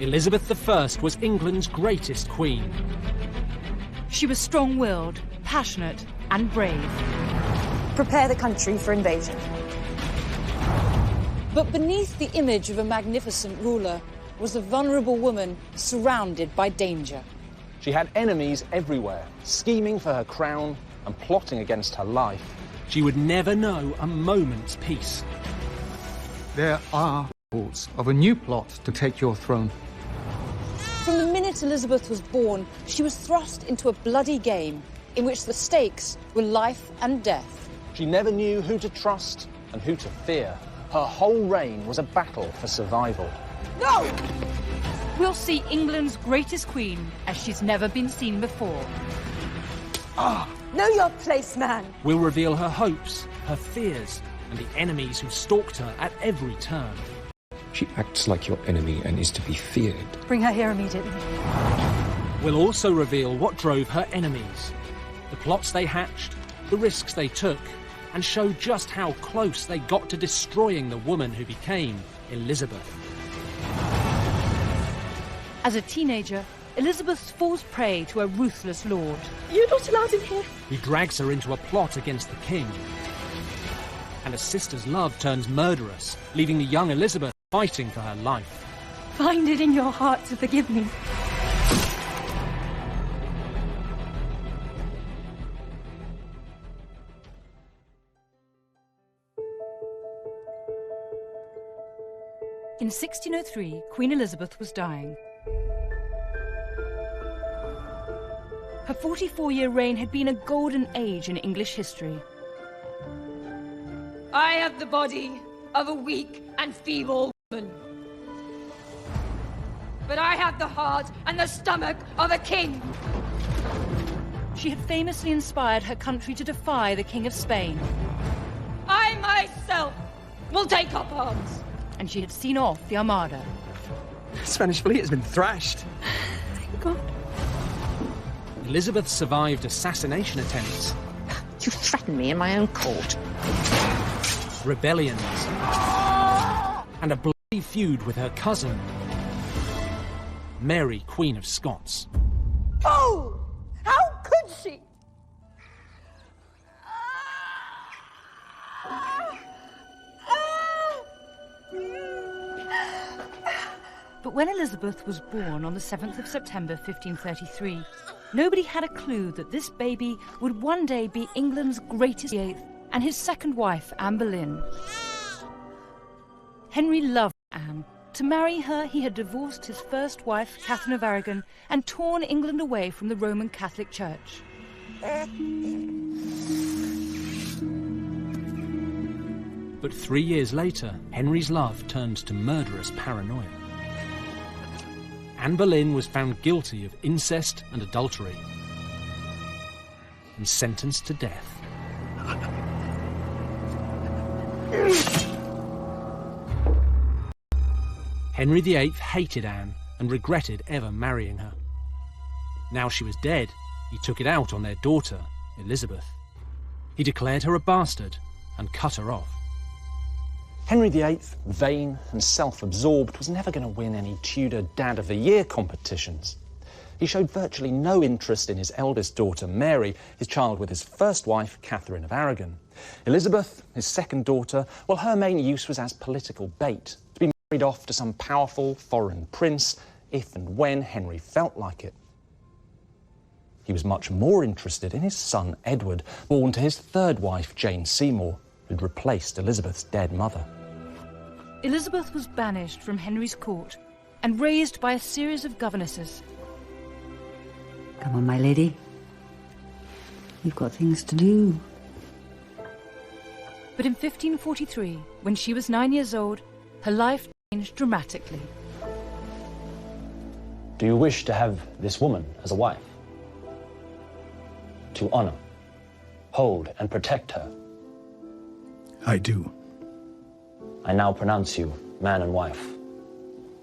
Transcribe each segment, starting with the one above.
Elizabeth I was England's greatest queen. She was strong-willed, passionate and brave. Prepare the country for invasion. But beneath the image of a magnificent ruler was a vulnerable woman surrounded by danger. She had enemies everywhere, scheming for her crown and plotting against her life. She would never know a moment's peace. There are reports of a new plot to take your throne. From the minute Elizabeth was born, she was thrust into a bloody game in which the stakes were life and death. She never knew who to trust and who to fear. Her whole reign was a battle for survival. No! We'll see England's greatest queen as she's never been seen before. Know your place, man. We'll reveal her hopes, her fears, and the enemies who stalked her at every turn. She acts like your enemy and is to be feared. Bring her here immediately. We'll also reveal what drove her enemies, the plots they hatched, the risks they took, and show just how close they got to destroying the woman who became Elizabeth. As a teenager, Elizabeth falls prey to a ruthless lord. You're not allowed in here. He drags her into a plot against the king. And a sister's love turns murderous, leaving the young Elizabeth fighting for her life. Find it in your heart to forgive me. In 1603, Queen Elizabeth was dying. Her 44-year reign had been a golden age in English history. I have the body of a weak and feeble woman. But I have the heart and the stomach of a king. She had famously inspired her country to defy the King of Spain. I myself will take up arms. And she had seen off the Armada. The Spanish fleet has been thrashed. Thank God. Elizabeth survived assassination attempts. You threatened me in my own court. Rebellions. And a bloody feud with her cousin, Mary, Queen of Scots. Oh! How could she? But when Elizabeth was born on the 7th of September 1533, nobody had a clue that this baby would one day be England's greatest VIII and his second wife, Anne Boleyn. Henry loved Anne. To marry her, he had divorced his first wife, Catherine of Aragon, and torn England away from the Roman Catholic Church. But 3 years later, Henry's love turned to murderous paranoia. Anne Boleyn was found guilty of incest and adultery and sentenced to death. Henry VIII hated Anne and regretted ever marrying her. Now she was dead, he took it out on their daughter, Elizabeth. He declared her a bastard and cut her off. Henry VIII, vain and self-absorbed, was never going to win any Tudor Dad of the Year competitions. He showed virtually no interest in his eldest daughter, Mary, his child with his first wife, Catherine of Aragon. Elizabeth, his second daughter, well, her main use was as political bait, to be married off to some powerful foreign prince if and when Henry felt like it. He was much more interested in his son, Edward, born to his third wife, Jane Seymour, who'd replaced Elizabeth's dead mother. Elizabeth was banished from Henry's court and raised by a series of governesses. Come on, my lady. You've got things to do. But in 1543, when she was 9 years old, her life changed dramatically. Do you wish to have this woman as a wife? To honor, hold, and protect her? I do. I now pronounce you man and wife.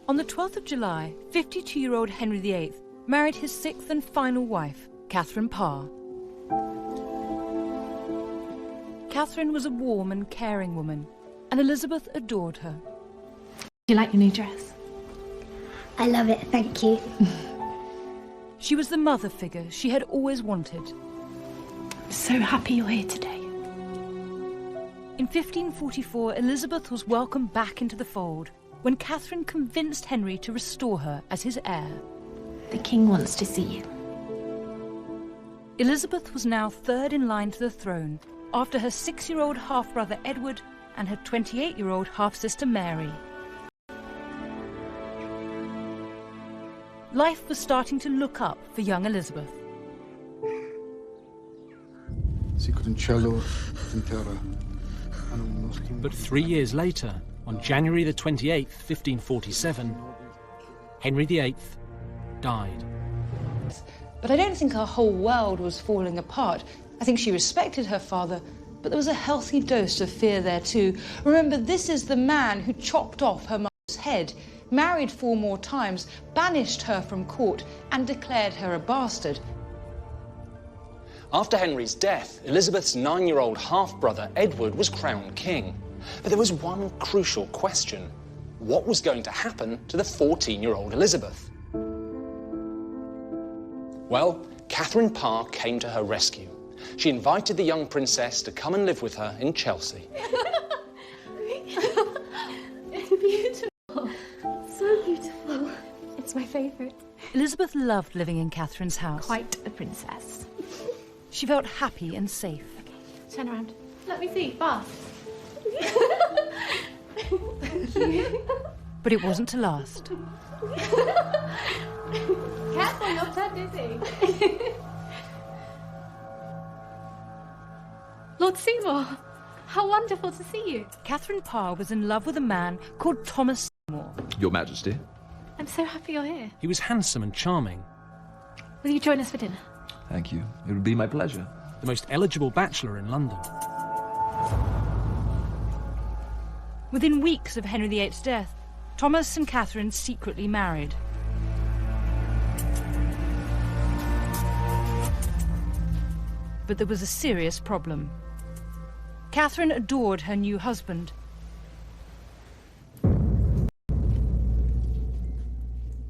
On the 12th of July, 52-year-old Henry VIII married his sixth and final wife, Catherine Parr. Catherine was a warm and caring woman, and Elizabeth adored her. You like your new dress? I love it, thank you. She was the mother figure she had always wanted. I'm so happy you're here today. In 1544, Elizabeth was welcomed back into the fold when Catherine convinced Henry to restore her as his heir. The king wants to see you. Elizabeth was now third in line to the throne after her 6-year-old half-brother Edward and her 28-year-old half-sister Mary. Life was starting to look up for young Elizabeth. But 3 years later, on January the 28th, 1547, Henry VIII died. But I don't think her whole world was falling apart. I think she respected her father, but there was a healthy dose of fear there too. Remember, this is the man who chopped off her mother's head, married 4 more times, banished her from court, and declared her a bastard. After Henry's death, Elizabeth's 9-year-old half-brother Edward was crowned king. But there was one crucial question. What was going to happen to the 14-year-old Elizabeth? Well, Catherine Parr came to her rescue. She invited the young princess to come and live with her in Chelsea. Beautiful. So beautiful. It's my favourite. Elizabeth loved living in Catherine's house. Quite a princess. She felt happy and safe. Okay, turn around. Let me see, fast. But it wasn't to last. Careful, you'll turn dizzy. Lord Seymour, how wonderful to see you. Catherine Parr was in love with a man called Thomas Seymour. Your Majesty. I'm so happy you're here. He was handsome and charming, Will you join us for dinner? Thank you. It would be my pleasure. the most eligible bachelor in London. Within weeks of Henry VIII's death, Thomas and Catherine secretly married. But there was a serious problem. Catherine adored her new husband.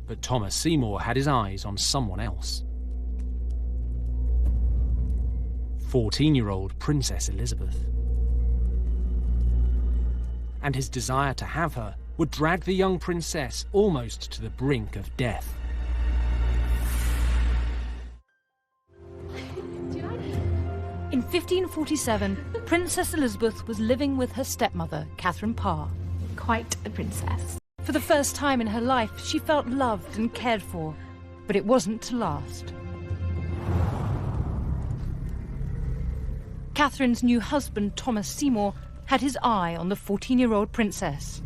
But Thomas Seymour had his eyes on someone else. 14-year-old Princess Elizabeth. And his desire to have her would drag the young princess almost to the brink of death. In 1547, Princess Elizabeth was living with her stepmother, Catherine Parr. Quite a princess. For the first time in her life, she felt loved and cared for, but it wasn't to last. Catherine's new husband, Thomas Seymour, had his eye on the 14-year-old princess.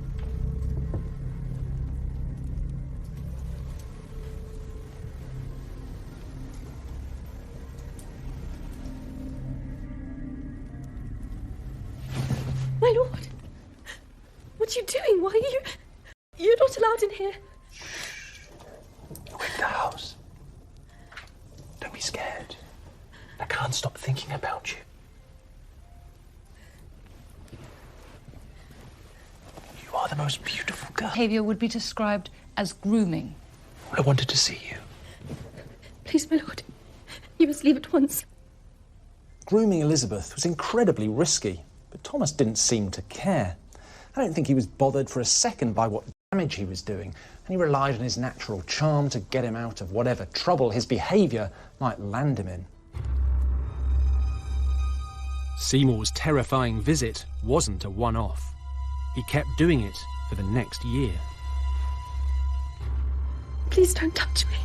My lord, what are you doing? Why are you... You're not allowed in here. You're in the house. Don't be scared. I can't stop thinking about you. You are the most beautiful girl. Behaviour would be described as grooming. I wanted to see you. Please, my lord, you must leave at once. Grooming Elizabeth was incredibly risky, but Thomas didn't seem to care. I don't think he was bothered for a second by what damage he was doing, and he relied on his natural charm to get him out of whatever trouble his behaviour might land him in. Seymour's terrifying visit wasn't a one-off. He kept doing it for the next year. Please don't touch me.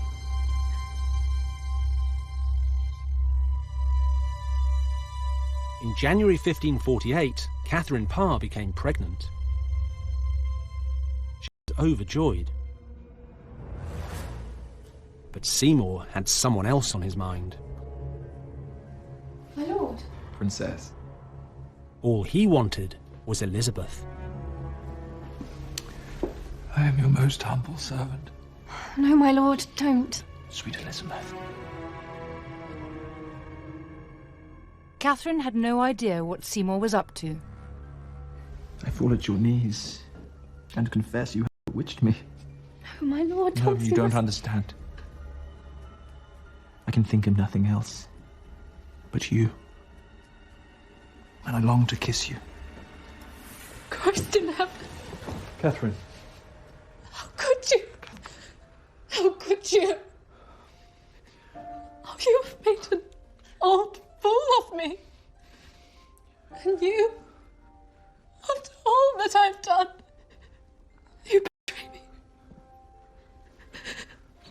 In January 1548, Catherine Parr became pregnant. She was overjoyed. But Seymour had someone else on his mind. My lord. Princess. All he wanted was Elizabeth. I am your most humble servant. No, my lord, don't. Sweet Elizabeth. Catherine had no idea what Seymour was up to. I fall at your knees and confess you have bewitched me. No, my lord, No, don't you do don't this. understand. I can think of nothing else but you. And I long to kiss you. Christ in heaven. Catherine. How could you? How could you? Oh, you have made an old fool of me. And you, after all that I've done, you betray me.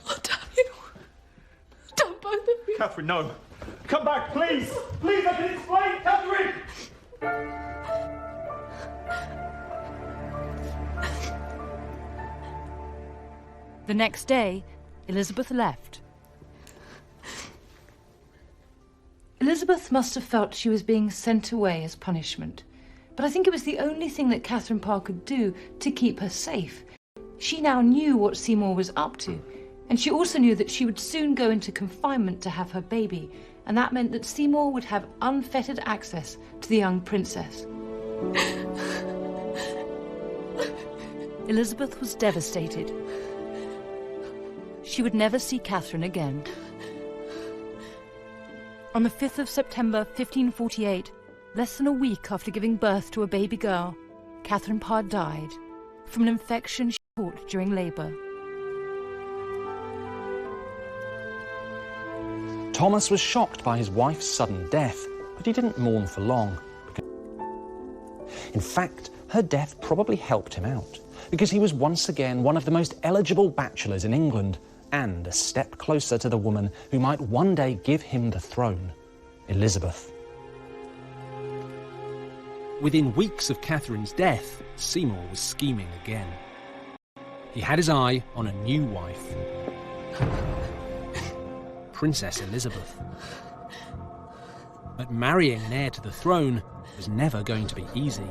Oh, damn you. Damn both of you. Catherine, no. Come back, please. Please, I can explain, Catherine. The next day, Elizabeth left. Elizabeth must have felt she was being sent away as punishment, but I think it was the only thing that Catherine Parr could do to keep her safe. She now knew what Seymour was up to, and she also knew that she would soon go into confinement to have her baby, and that meant that Seymour would have unfettered access to the young princess. Elizabeth was devastated. She would never see Catherine again. On the 5th of September 1548, less than a week after giving birth to a baby girl, Catherine Parr died from an infection she caught during labour. Thomas was shocked by his wife's sudden death, but he didn't mourn for long. In fact, her death probably helped him out, because he was once again one of the most eligible bachelors in England, and a step closer to the woman who might one day give him the throne, Elizabeth. Within weeks of Catherine's death, Seymour was scheming again. He had his eye on a new wife, Princess Elizabeth. But marrying an heir to the throne was never going to be easy.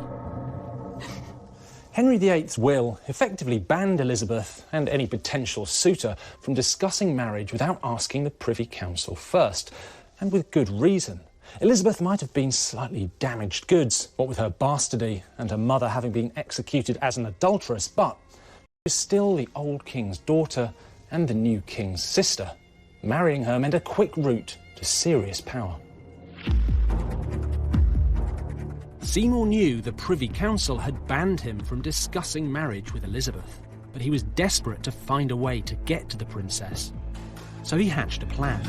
Henry VIII's will effectively banned Elizabeth and any potential suitor from discussing marriage without asking the Privy Council first, and with good reason. Elizabeth might have been slightly damaged goods, what with her bastardy and her mother having been executed as an adulteress, but she was still the old king's daughter and the new king's sister. Marrying her meant a quick route to serious power. Seymour knew the Privy Council had banned him from discussing marriage with Elizabeth, but he was desperate to find a way to get to the princess. So he hatched a plan.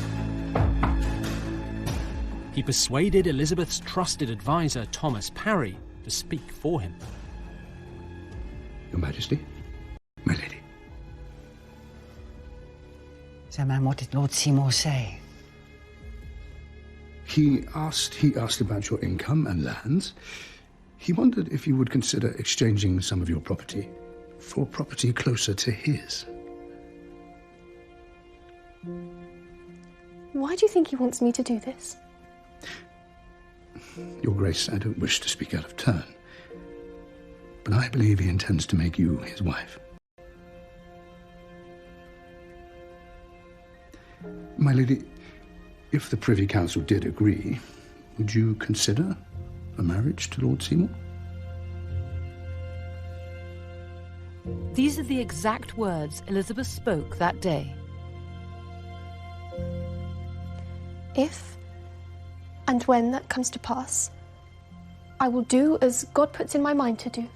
He persuaded Elizabeth's trusted advisor, Thomas Parry, to speak for him. Your Majesty, my lady. So, man, what did Lord Seymour say? He asked about your income and lands. He wondered if you would consider exchanging some of your property for property closer to his. Why do you think he wants me to do this? Your Grace, I don't wish to speak out of turn, but I believe he intends to make you his wife. My lady, if the Privy Council did agree, would you consider a marriage to Lord Seymour? These are the exact words Elizabeth spoke that day. If and when that comes to pass, I will do as God puts in my mind to do.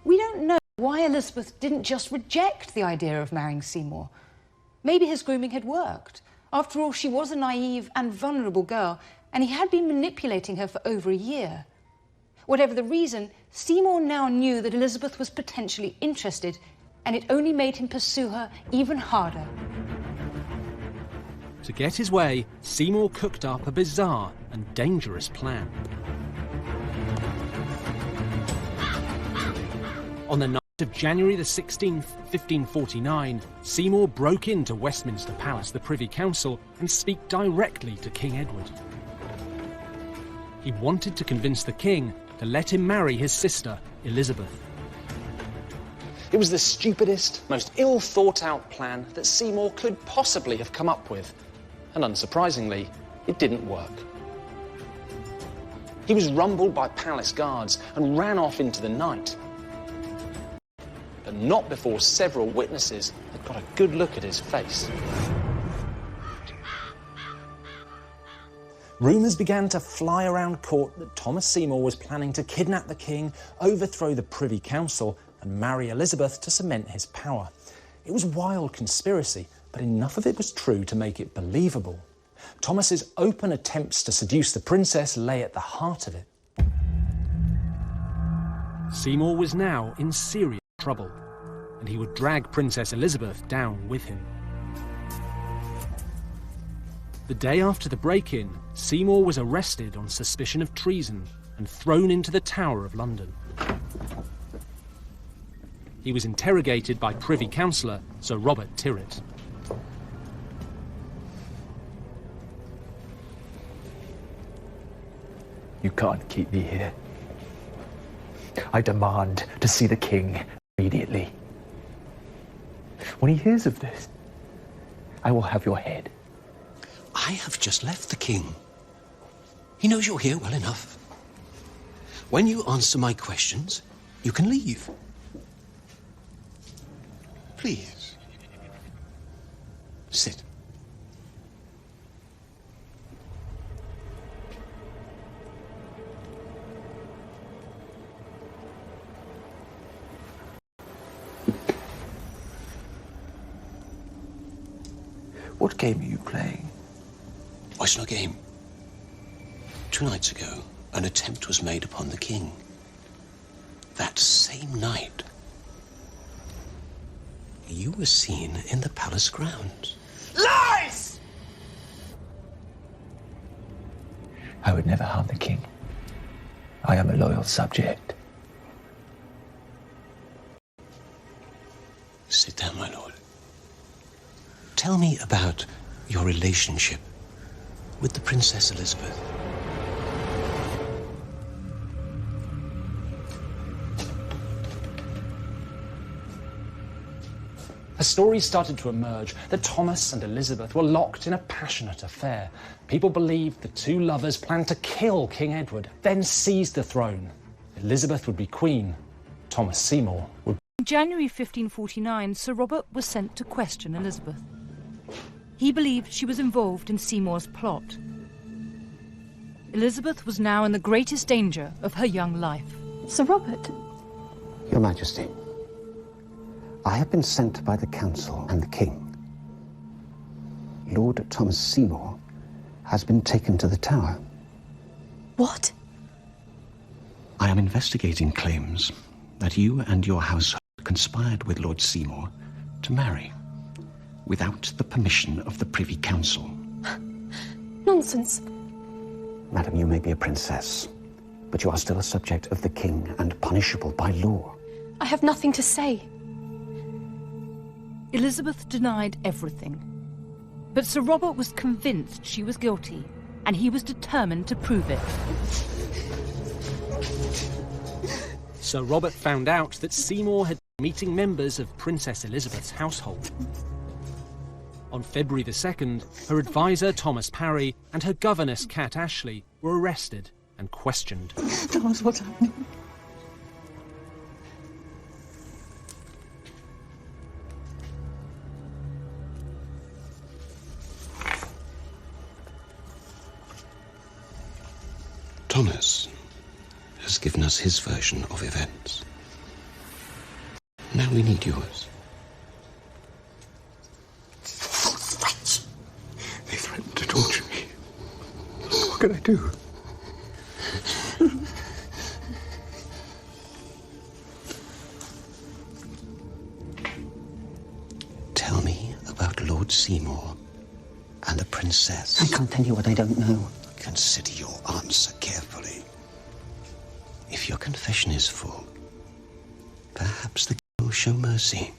We don't know why Elizabeth didn't just reject the idea of marrying Seymour. Maybe his grooming had worked. After all, she was a naive and vulnerable girl, and he had been manipulating her for over a year. Whatever the reason, Seymour now knew that Elizabeth was potentially interested, and it only made him pursue her even harder. To get his way, Seymour cooked up a bizarre and dangerous plan. On the 9th of January the 16th, 1549, Seymour broke into Westminster Palace, the Privy Council, and speak directly to King Edward. He wanted to convince the king to let him marry his sister, Elizabeth. It was the stupidest, most ill-thought-out plan that Seymour could possibly have come up with. And unsurprisingly, it didn't work. He was rumbled by palace guards and ran off into the night. but not before several witnesses had got a good look at his face. Rumours began to fly around court that Thomas Seymour was planning to kidnap the king, overthrow the Privy Council and marry Elizabeth to cement his power. It was wild conspiracy, but enough of it was true to make it believable. Thomas's open attempts to seduce the princess lay at the heart of it. Seymour was now in serious trouble, and he would drag Princess Elizabeth down with him. The day after the break-in, Seymour was arrested on suspicion of treason and thrown into the Tower of London. He was interrogated by Privy Councillor Sir Robert Tyrwhitt. You can't keep me here. I demand to see the king immediately. When he hears of this, I will have your head. I have just left the king. He knows you're here well enough. When you answer my questions, you can leave. Please. Sit. What game are you playing? Oh, it's no game. 2 nights ago, an attempt was made upon the king. That same night, you were seen in the palace grounds. Lies! I would never harm the king. I am a loyal subject. Sit down, my lord. Tell me about your relationship with the Princess Elizabeth. A story started to emerge that Thomas and Elizabeth were locked in a passionate affair. People believed the two lovers planned to kill King Edward, then seize the throne. Elizabeth would be queen. Thomas Seymour would... In January 1549, Sir Robert was sent to question Elizabeth. He believed she was involved in Seymour's plot. Elizabeth was now in the greatest danger of her young life. Sir Robert? Your Majesty, I have been sent by the Council and the King. Lord Thomas Seymour has been taken to the Tower. What? I am investigating claims that you and your household conspired with Lord Seymour to marry without the permission of the Privy Council. Nonsense. Madam, you may be a princess, but you are still a subject of the king and punishable by law. I have nothing to say. Elizabeth denied everything. But Sir Robert was convinced she was guilty, and he was determined to prove it. Sir Robert found out that Seymour had been meeting members of Princess Elizabeth's household. On February the 2nd, her advisor Thomas Parry and her governess Kat Ashley were arrested and questioned. Tell us what's happening. Thomas has given us his version of events. Now we need yours. They threatened to torture me. What can I do? Tell me about Lord Seymour and the princess. I can't tell you what I don't know. Consider your answer carefully. If your confession is full, perhaps the king will show mercy.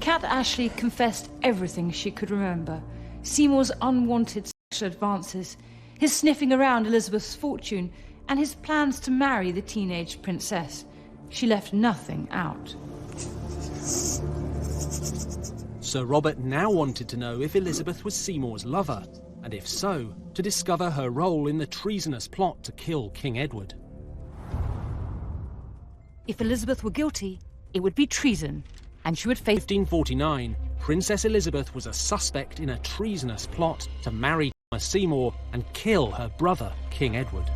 Kat Ashley confessed everything she could remember. Seymour's unwanted advances, his sniffing around Elizabeth's fortune, and his plans to marry the teenage princess. She left nothing out. Sir Robert now wanted to know if Elizabeth was Seymour's lover, and if so, to discover her role in the treasonous plot to kill King Edward. If Elizabeth were guilty, it would be treason, and she would face... 1549, Princess Elizabeth was a suspect in a treasonous plot to marry Thomas Seymour and kill her brother, King Edward.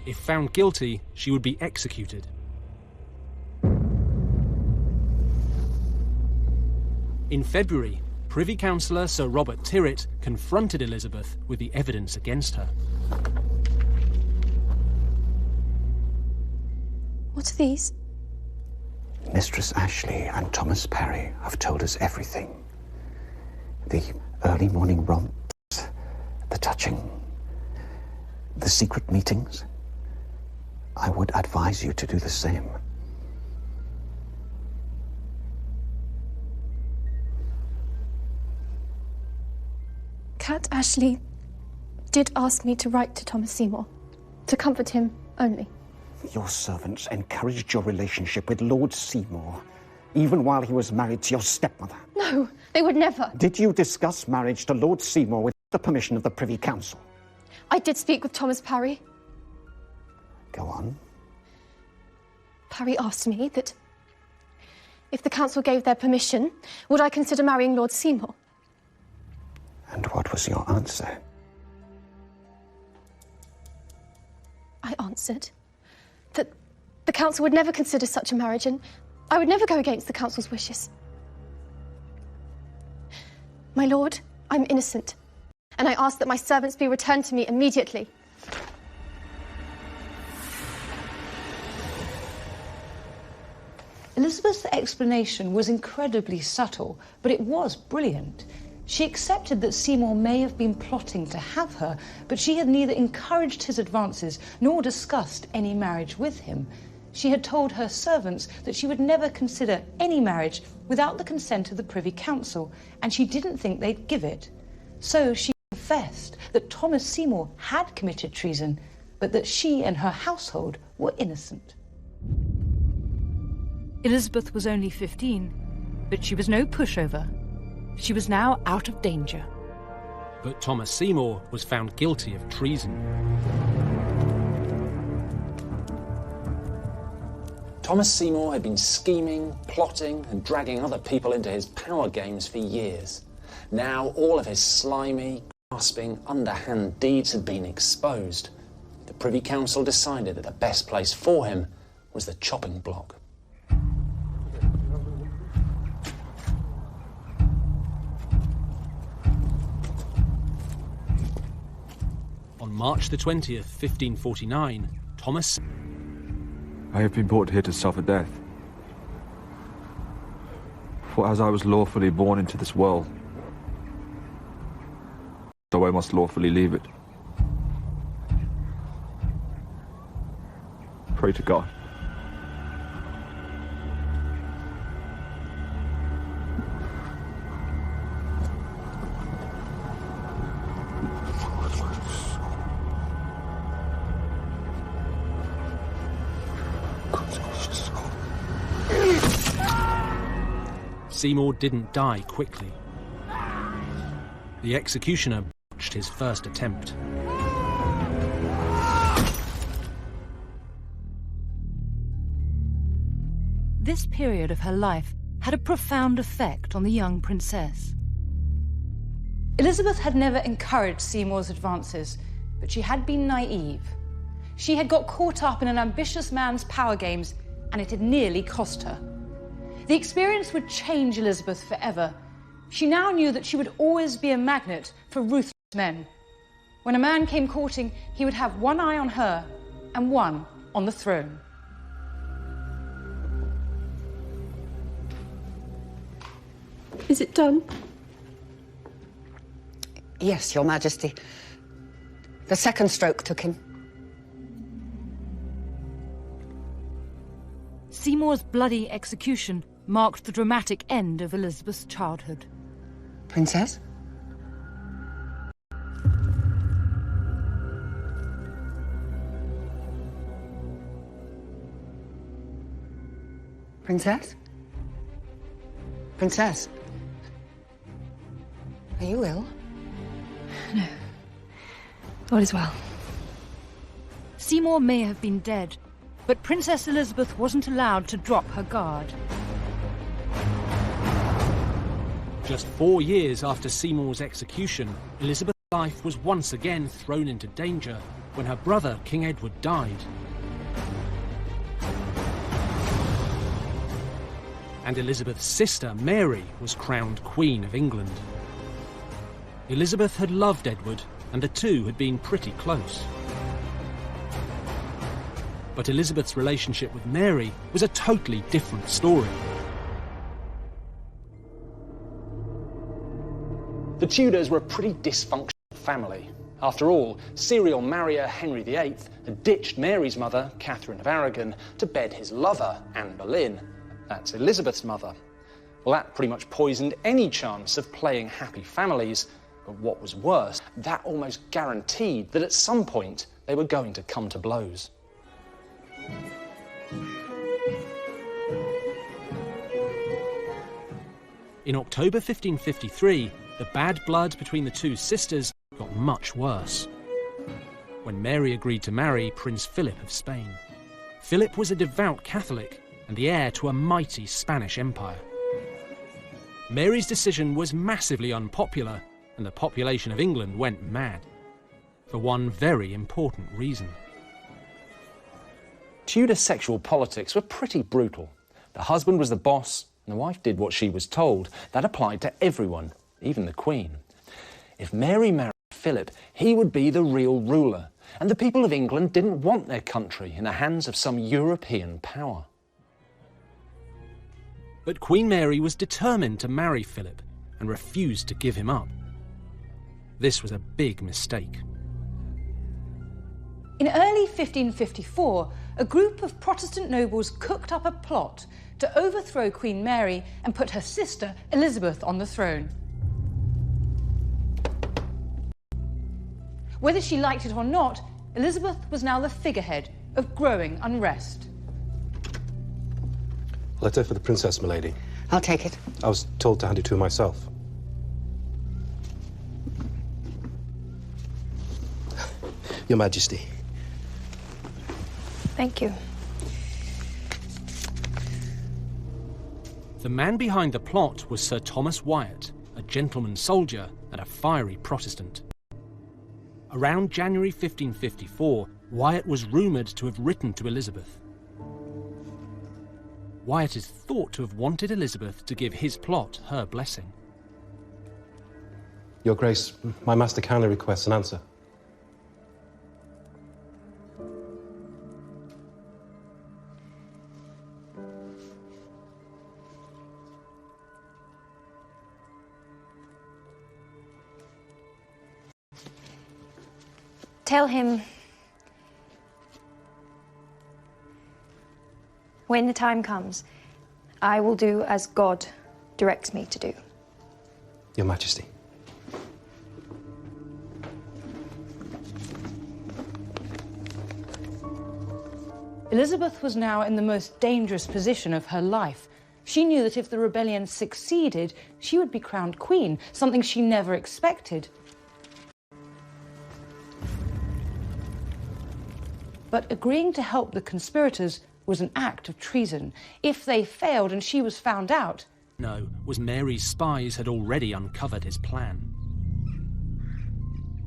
If found guilty, she would be executed. In February, Privy Councillor Sir Robert Tyrwhitt confronted Elizabeth with the evidence against her. What are these? Mistress Ashley and Thomas Parry have told us everything. The early morning romps, the touching, the secret meetings. I would advise you to do the same. Cat Ashley did ask me to write to Thomas Seymour, to comfort him only. Your servants encouraged your relationship with Lord Seymour, even while he was married to your stepmother. No, they would never. Did you discuss marriage to Lord Seymour with the permission of the Privy Council? I did speak with Thomas Parry. Go on. Parry asked me that if the council gave their permission, would I consider marrying Lord Seymour? And what was your answer? I answered that the council would never consider such a marriage, and I would never go against the council's wishes. My lord, I'm innocent, and I ask that my servants be returned to me immediately. Elizabeth's explanation was incredibly subtle, but it was brilliant. She accepted that Seymour may have been plotting to have her, but she had neither encouraged his advances nor discussed any marriage with him. She had told her servants that she would never consider any marriage without the consent of the Privy Council, and she didn't think they'd give it. So she confessed that Thomas Seymour had committed treason, but that she and her household were innocent. Elizabeth was only 15, but she was no pushover. She was now out of danger. But Thomas Seymour was found guilty of treason. Thomas Seymour had been scheming, plotting, and dragging other people into his power games for years. Now all of his slimy, grasping, underhand deeds had been exposed. The Privy Council decided that the best place for him was the chopping block. On March the 20th, 1549, Thomas... I have been brought here to suffer death. For as I was lawfully born into this world, so I must lawfully leave it. Pray to God. Seymour didn't die quickly. The executioner botched his first attempt. This period of her life had a profound effect on the young princess. Elizabeth had never encouraged Seymour's advances, but she had been naive. She had got caught up in an ambitious man's power games, and it had nearly cost her. The experience would change Elizabeth forever. She now knew that she would always be a magnet for ruthless men. When a man came courting, he would have one eye on her and one on the throne. Is it done? Yes, Your Majesty. The second stroke took him. Seymour's bloody execution marked the dramatic end of Elizabeth's childhood. Princess? Princess? Princess? Are you ill? No. All is well. Seymour may have been dead, but Princess Elizabeth wasn't allowed to drop her guard. Just 4 years after Seymour's execution, Elizabeth's life was once again thrown into danger when her brother, King Edward, died. And Elizabeth's sister, Mary, was crowned Queen of England. Elizabeth had loved Edward, and the two had been pretty close. But Elizabeth's relationship with Mary was a totally different story. The Tudors were a pretty dysfunctional family. After all, serial marrier Henry VIII had ditched Mary's mother, Catherine of Aragon, to bed his lover, Anne Boleyn. That's Elizabeth's mother. Well, that pretty much poisoned any chance of playing happy families. But what was worse, that almost guaranteed that at some point they were going to come to blows. In October 1553, the bad blood between the two sisters got much worse. When Mary agreed to marry Prince Philip of Spain. Philip was a devout Catholic and the heir to a mighty Spanish empire. Mary's decision was massively unpopular, and the population of England went mad. For one very important reason. Tudor sexual politics were pretty brutal. The husband was the boss, and the wife did what she was told. That applied to everyone, even the Queen. If Mary married Philip, he would be the real ruler, and the people of England didn't want their country in the hands of some European power. But Queen Mary was determined to marry Philip and refused to give him up. This was a big mistake. In early 1554, a group of Protestant nobles cooked up a plot to overthrow Queen Mary and put her sister Elizabeth on the throne. Whether she liked it or not, Elizabeth was now the figurehead of growing unrest. Letter for the princess, milady. I'll take it. I was told to hand it to her myself. Your Majesty. Thank you. The man behind the plot was Sir Thomas Wyatt, a gentleman soldier and a fiery Protestant. Around January 1554, Wyatt was rumoured to have written to Elizabeth. Wyatt is thought to have wanted Elizabeth to give his plot her blessing. Your Grace, my master kindly requests an answer. Tell him when the time comes, I will do as God directs me to do. Your Majesty. Elizabeth was now in the most dangerous position of her life. She knew that if the rebellion succeeded, she would be crowned queen, something she never expected. But agreeing to help the conspirators was an act of treason. If they failed and she was found out... No, was Mary's spies had already uncovered his plan.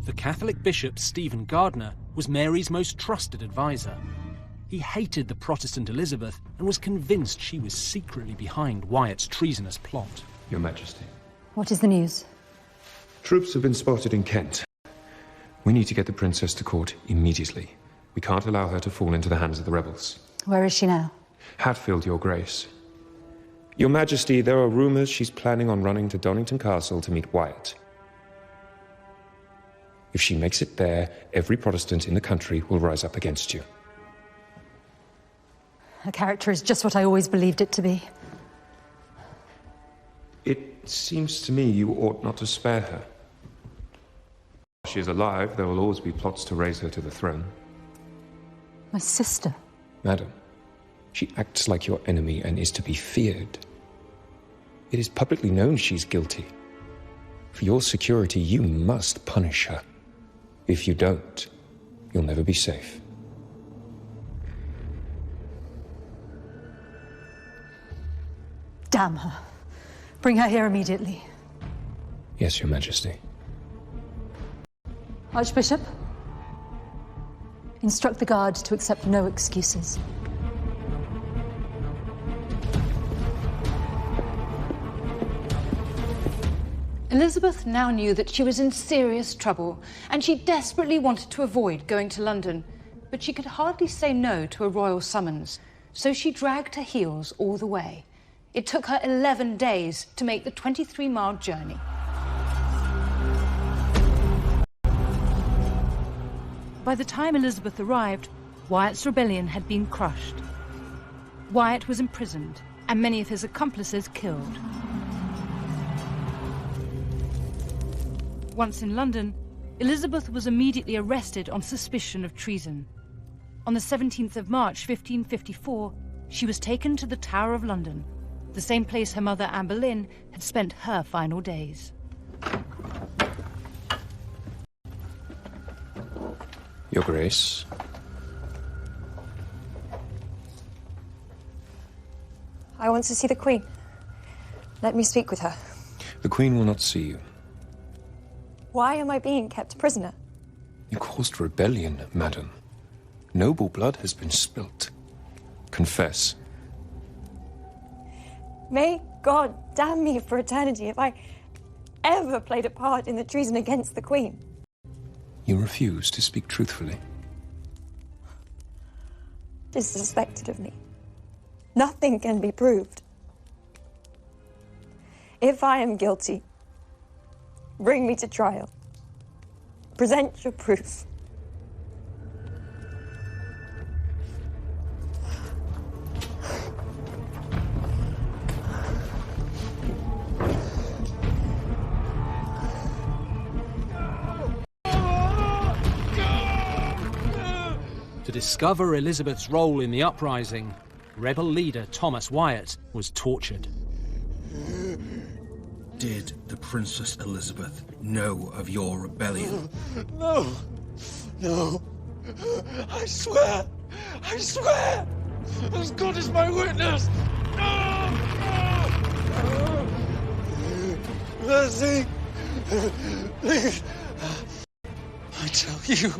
The Catholic bishop Stephen Gardiner was Mary's most trusted advisor. He hated the Protestant Elizabeth and was convinced she was secretly behind Wyatt's treasonous plot. Your Majesty. What is the news? Troops have been spotted in Kent. We need to get the princess to court immediately. We can't allow her to fall into the hands of the rebels. Where is she now? Hatfield, Your Grace. Your Majesty, there are rumours she's planning on running to Donington Castle to meet Wyatt. If she makes it there, every Protestant in the country will rise up against you. Her character is just what I always believed it to be. It seems to me you ought not to spare her. While she is alive, there will always be plots to raise her to the throne. My sister. Madam, She acts like your enemy and is to be feared. It is publicly known she's guilty. For your security, you must punish her. If you don't, you'll never be safe. Damn her. Bring her here immediately. Yes, Your Majesty. Archbishop, instruct the guard to accept no excuses. Elizabeth now knew that she was in serious trouble, and she desperately wanted to avoid going to London. But she could hardly say no to a royal summons, so she dragged her heels all the way. It took her 11 days to make the 23-mile journey. By the time Elizabeth arrived, Wyatt's rebellion had been crushed. Wyatt was imprisoned, and many of his accomplices killed. Once in London, Elizabeth was immediately arrested on suspicion of treason. On the 17th of March, 1554, she was taken to the Tower of London, the same place her mother Anne Boleyn had spent her final days. Your Grace. I want to see the Queen. Let me speak with her. The Queen will not see you. Why am I being kept prisoner? You caused rebellion, madam. Noble blood has been spilt. Confess. May God damn me for eternity if I ever played a part in the treason against the Queen. You refuse to speak truthfully. It is suspected of me. Nothing can be proved. If I am guilty, bring me to trial. Present your proof. To discover Elizabeth's role in the uprising, rebel leader Thomas Wyatt was tortured. Did the Princess Elizabeth know of your rebellion? No! No! I swear! I swear! As God is my witness! Mercy! Please! I tell you,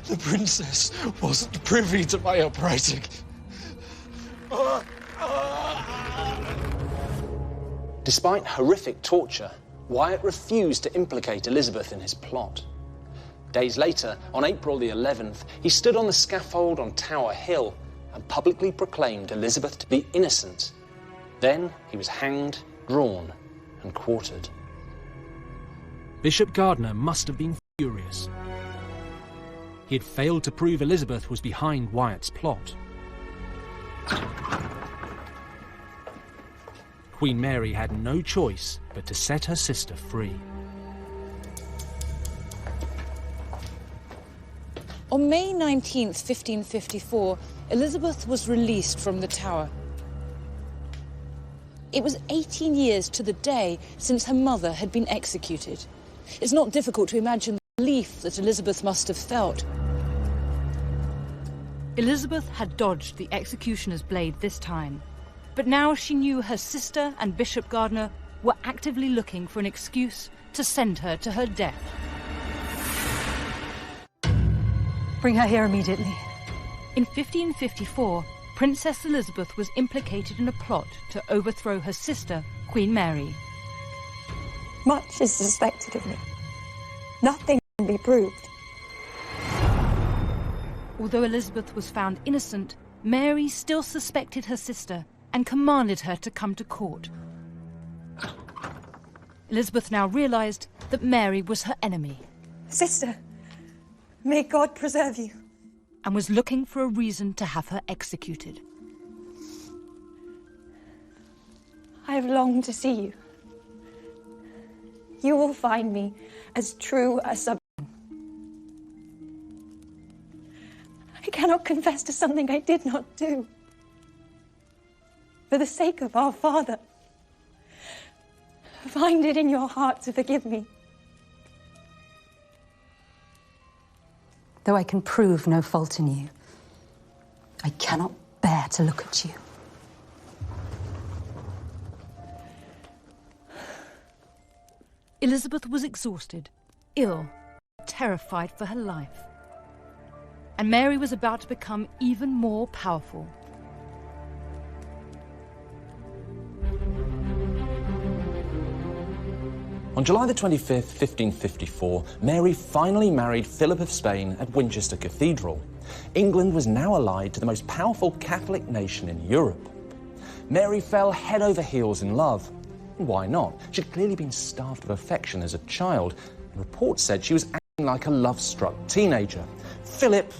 the Princess wasn't privy to my uprising. Despite horrific torture, Wyatt refused to implicate Elizabeth in his plot. Days later, on April the 11th, he stood on the scaffold on Tower Hill and publicly proclaimed Elizabeth to be innocent. Then he was hanged, drawn, and quartered. Bishop Gardiner must have been furious. He had failed to prove Elizabeth was behind Wyatt's plot. Queen Mary had no choice but to set her sister free. On May 19th, 1554, Elizabeth was released from the Tower. It was 18 years to the day since her mother had been executed. It's not difficult to imagine the relief that Elizabeth must have felt. Elizabeth had dodged the executioner's blade this time, but now she knew her sister and Bishop Gardiner were actively looking for an excuse to send her to her death. Bring her here immediately. In 1554, Princess Elizabeth was implicated in a plot to overthrow her sister, Queen Mary. Much is suspected of me. Nothing can be proved. Although Elizabeth was found innocent, Mary still suspected her sister and commanded her to come to court. Elizabeth now realized that Mary was her enemy. Sister, may God preserve you. And was looking for a reason to have her executed. I have longed to see you. You will find me as true a subject. I cannot confess to something I did not do. For the sake of our father, find it in your heart to forgive me. Though I can prove no fault in you, I cannot bear to look at you. Elizabeth was exhausted, ill, terrified for her life. And Mary was about to become even more powerful. On July the 25th, 1554, Mary finally married Philip of Spain at Winchester Cathedral. England was now allied to the most powerful Catholic nation in Europe. Mary fell head over heels in love. Why not? She'd clearly been starved of affection as a child, and reports said she was acting like a love-struck teenager. Philip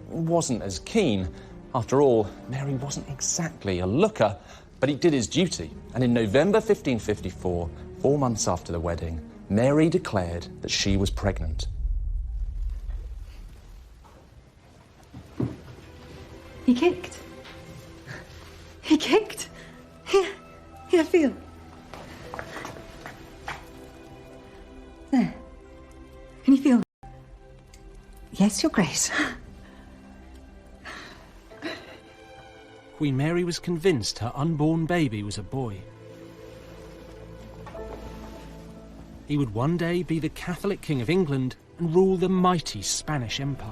wasn't as keen. After all, Mary wasn't exactly a looker, but he did his duty, and in November 1554, 4 months after the wedding, Mary declared that she was pregnant. He kicked. He kicked. Here, feel. There. Can you feel? Yes, Your Grace. Queen Mary was convinced her unborn baby was a boy. He would one day be the Catholic King of England and rule the mighty Spanish Empire.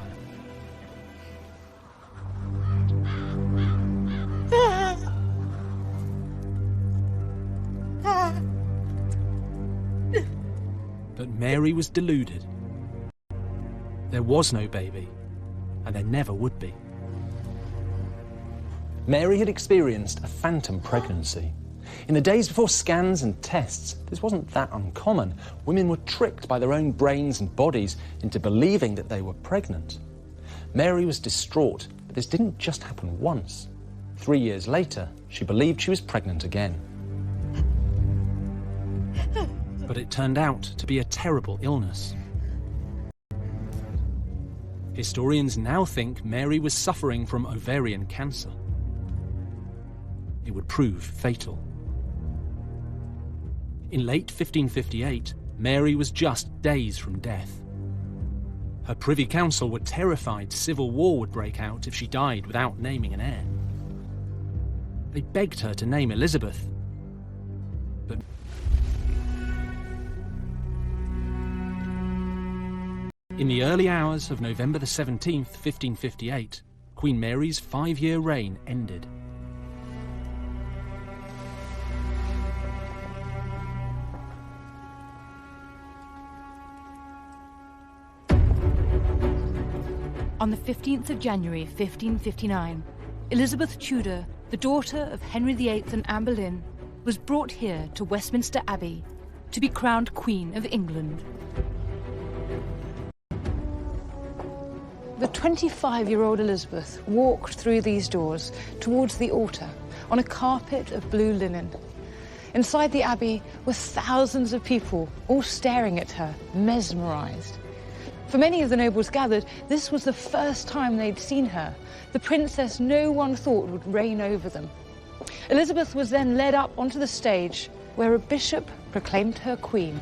But Mary was deluded. There was no baby, and there never would be. Mary had experienced a phantom pregnancy. In the days before scans and tests, this wasn't that uncommon. Women were tricked by their own brains and bodies into believing that they were pregnant. Mary was distraught, but this didn't just happen once. 3 years later, she believed she was pregnant again. But it turned out to be a terrible illness. Historians now think Mary was suffering from ovarian cancer. It would prove fatal. In late 1558, Mary was just days from death. Her Privy Council were terrified civil war would break out if she died without naming an heir. They begged her to name Elizabeth, but in the early hours of November the 17th, 1558, Queen Mary's 5-year reign ended. On the 15th of January 1559, Elizabeth Tudor, the daughter of Henry VIII and Anne Boleyn, was brought here to Westminster Abbey to be crowned Queen of England. The 25-year-old Elizabeth walked through these doors towards the altar on a carpet of blue linen. Inside the abbey were thousands of people, all staring at her, mesmerised. For many of the nobles gathered, this was the first time they'd seen her, the princess no one thought would reign over them. Elizabeth was then led up onto the stage, where a bishop proclaimed her queen.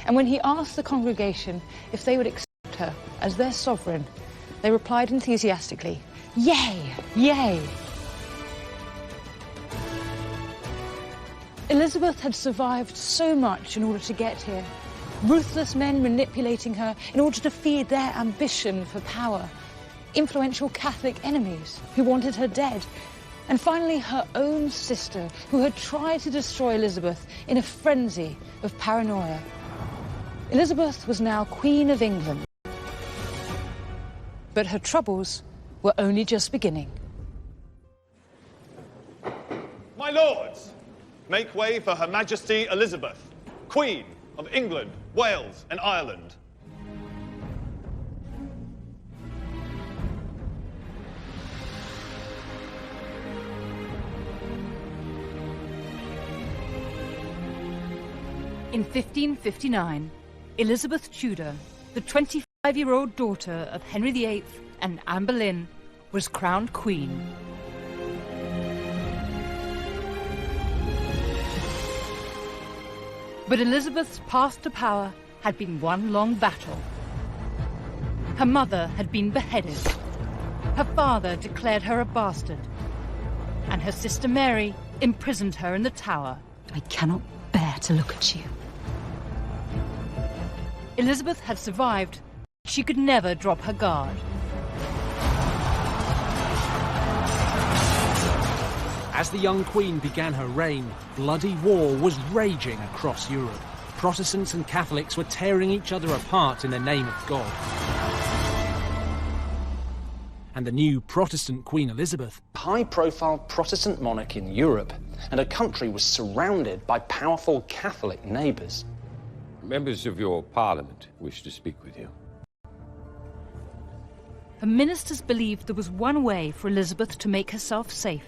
And when he asked the congregation if they would accept her as their sovereign, they replied enthusiastically, "Yay, yay!" Elizabeth had survived so much in order to get here. Ruthless men manipulating her in order to feed their ambition for power. Influential Catholic enemies who wanted her dead. And finally, her own sister, who had tried to destroy Elizabeth in a frenzy of paranoia. Elizabeth was now Queen of England. But her troubles were only just beginning. My lords, make way for Her Majesty Elizabeth, Queen of England, Wales and Ireland. In 1559, Elizabeth Tudor, the 25-year-old daughter of Henry VIII and Anne Boleyn, was crowned Queen. But Elizabeth's path to power had been one long battle. Her mother had been beheaded. Her father declared her a bastard. And her sister Mary imprisoned her in the Tower. I cannot bear to look at you. Elizabeth had survived. She could never drop her guard. As the young queen began her reign, bloody war was raging across Europe. Protestants and Catholics were tearing each other apart in the name of God. And the new Protestant Queen Elizabeth, high-profile Protestant monarch in Europe, and her country was surrounded by powerful Catholic neighbours. Members of your parliament wish to speak with you. Her ministers believed there was one way for Elizabeth to make herself safe.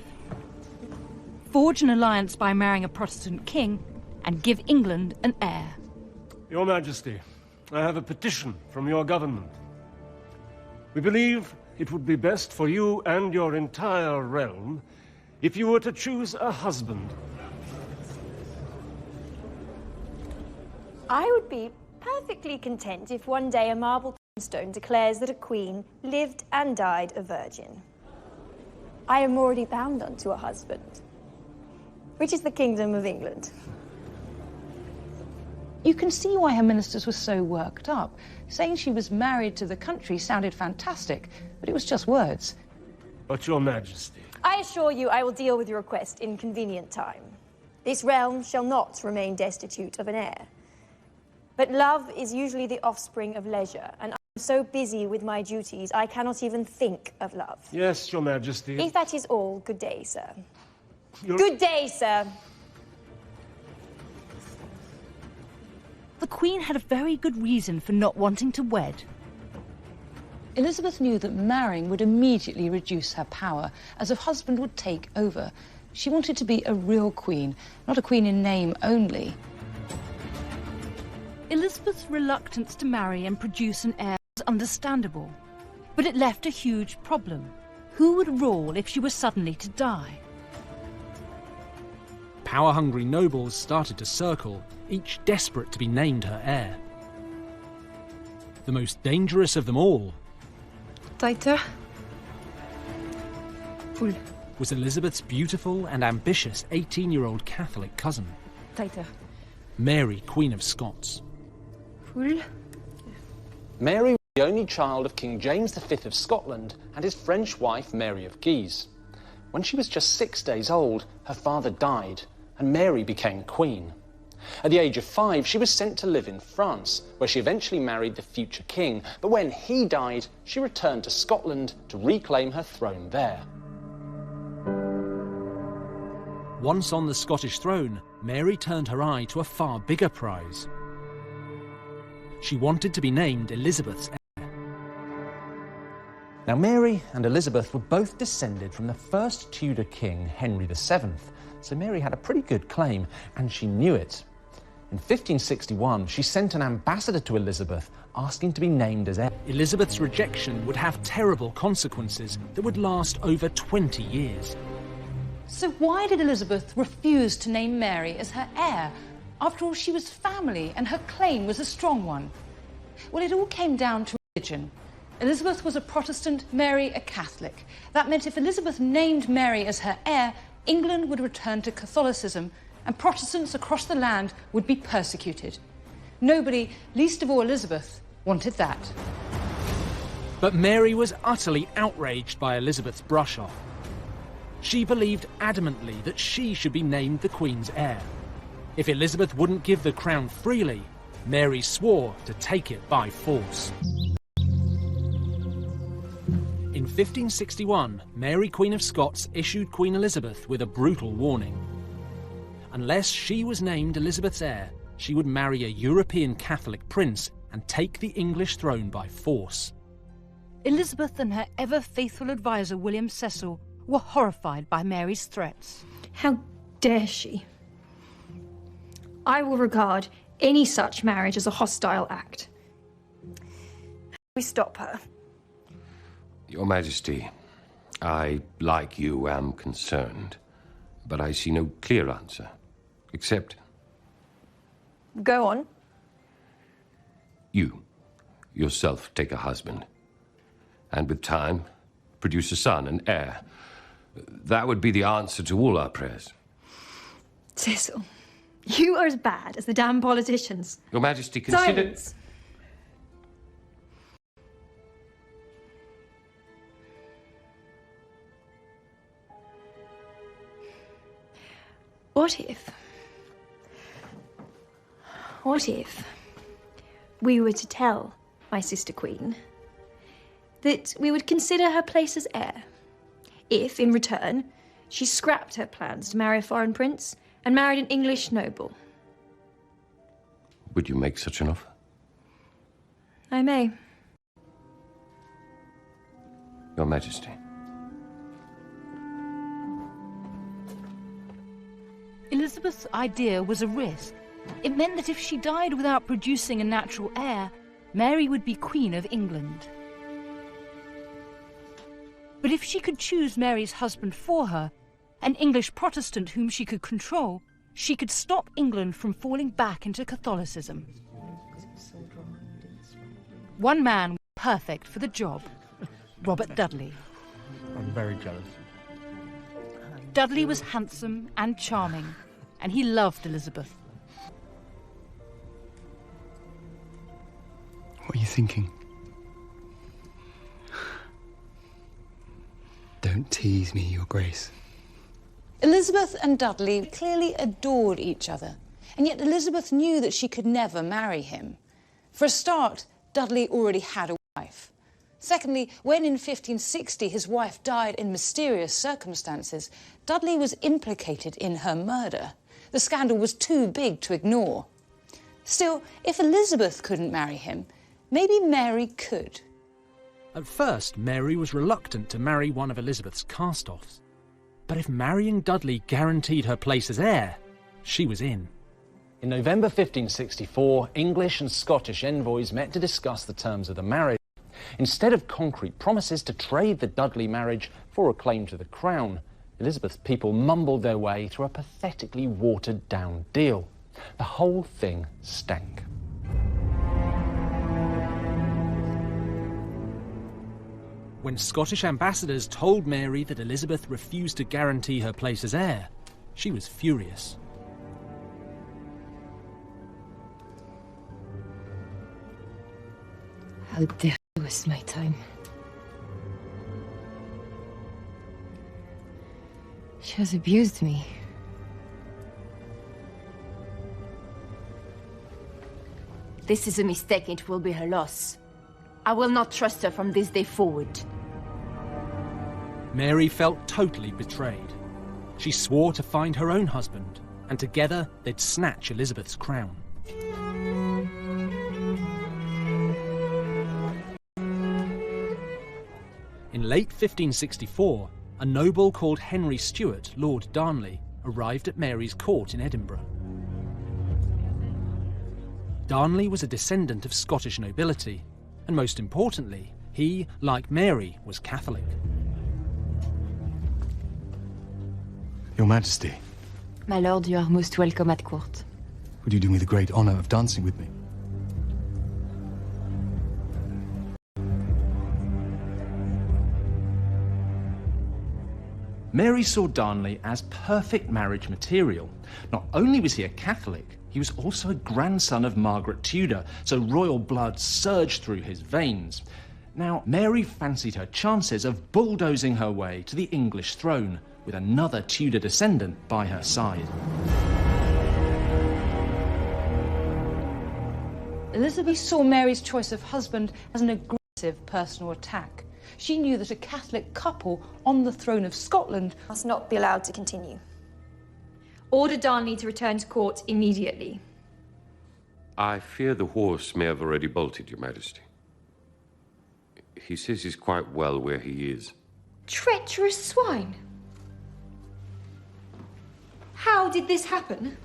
Forge an alliance by marrying a Protestant king and give England an heir. Your Majesty, I have a petition from your government. We believe it would be best for you and your entire realm if you were to choose a husband. I would be perfectly content if one day a marble tombstone declares that a queen lived and died a virgin. I am already bound unto a husband, which is the Kingdom of England. You can see why her ministers were so worked up. Saying she was married to the country sounded fantastic, but it was just words. But your Majesty... I assure you I will deal with your request in convenient time. This realm shall not remain destitute of an heir. But love is usually the offspring of leisure, and I am so busy with my duties I cannot even think of love. Yes, your Majesty. If that is all, good day, sir. Good day, sir. The Queen had a very good reason for not wanting to wed. Elizabeth knew that marrying would immediately reduce her power, as her husband would take over. She wanted to be a real queen, not a queen in name only. Elizabeth's reluctance to marry and produce an heir was understandable, but it left a huge problem. Who would rule if she were suddenly to die? Power-hungry nobles started to circle, each desperate to be named her heir. The most dangerous of them all was Elizabeth's beautiful and ambitious 18-year-old Catholic cousin, Mary, Queen of Scots. Mary was the only child of King James V of Scotland and his French wife Mary of Guise. When she was just 6 days old, her father died, and Mary became queen. At the age of 5, she was sent to live in France, where she eventually married the future king, but when he died, she returned to Scotland to reclaim her throne there. Once on the Scottish throne, Mary turned her eye to a far bigger prize. She wanted to be named Elizabeth's heir. Now, Mary and Elizabeth were both descended from the first Tudor king, Henry VII, so Mary had a pretty good claim, and she knew it. In 1561, she sent an ambassador to Elizabeth asking to be named as heir. Elizabeth's rejection would have terrible consequences that would last over 20 years. So why did Elizabeth refuse to name Mary as her heir? After all, she was family, and her claim was a strong one. Well, it all came down to religion. Elizabeth was a Protestant, Mary a Catholic. That meant if Elizabeth named Mary as her heir, England would return to Catholicism, and Protestants across the land would be persecuted. Nobody, least of all Elizabeth, wanted that. But Mary was utterly outraged by Elizabeth's brush-off. She believed adamantly that she should be named the Queen's heir. If Elizabeth wouldn't give the crown freely, Mary swore to take it by force. In 1561, Mary, Queen of Scots, issued Queen Elizabeth with a brutal warning. Unless she was named Elizabeth's heir, she would marry a European Catholic prince and take the English throne by force. Elizabeth and her ever-faithful advisor, William Cecil, were horrified by Mary's threats. How dare she? I will regard any such marriage as a hostile act. We stop her. Your Majesty, I, like you, am concerned, but I see no clear answer, except Go on. You, yourself, take a husband. And with time, produce a son, an heir. That would be the answer to all our prayers. Cecil, you are as bad as the damn politicians. Your Majesty, consider... Silence! What if we were to tell my sister Queen that we would consider her place as heir if, in return, she scrapped her plans to marry a foreign prince and married an English noble? Would you make such an offer? I may. Your Majesty. Elizabeth's idea was a risk. It meant that if she died without producing a natural heir, Mary would be Queen of England. But if she could choose Mary's husband for her, an English Protestant whom she could control, she could stop England from falling back into Catholicism. One man was perfect for the job, Robert Dudley. I'm very jealous. Dudley was handsome and charming, and he loved Elizabeth. What are you thinking? Don't tease me, Your Grace. Elizabeth and Dudley clearly adored each other, and yet Elizabeth knew that she could never marry him. For a start, Dudley already had a wife. Secondly, when in 1560 his wife died in mysterious circumstances, Dudley was implicated in her murder. The scandal was too big to ignore. Still, if Elizabeth couldn't marry him, maybe Mary could. At first, Mary was reluctant to marry one of Elizabeth's cast-offs. But if marrying Dudley guaranteed her place as heir, she was in. In November 1564, English and Scottish envoys met to discuss the terms of the marriage. Instead of concrete promises to trade the Dudley marriage for a claim to the crown, Elizabeth's people mumbled their way through a pathetically watered-down deal. The whole thing stank. When Scottish ambassadors told Mary that Elizabeth refused to guarantee her place as heir, she was furious. How dare you waste my time? She has abused me. This is a mistake. It will be her loss. I will not trust her from this day forward. Mary felt totally betrayed. She swore to find her own husband, and together they'd snatch Elizabeth's crown. In late 1564, a noble called Henry Stuart, Lord Darnley, arrived at Mary's court in Edinburgh. Darnley was a descendant of Scottish nobility, and most importantly, he, like Mary, was Catholic. Your Majesty, My lord, you are most welcome at court. would you do me the great honor of dancing with me? Mary saw Darnley as perfect marriage material. Not only was he a Catholic, he was also a grandson of Margaret Tudor, so royal blood surged through his veins. Now, Mary fancied her chances of bulldozing her way to the English throne, with another Tudor descendant by her side. Elizabeth saw Mary's choice of husband as an aggressive personal attack. She knew that a Catholic couple on the throne of Scotland must not be allowed to continue. Order Darnley to return to court immediately. I fear the horse may have already bolted, Your Majesty. He says he's quite well where he is. Treacherous swine! How did this happen?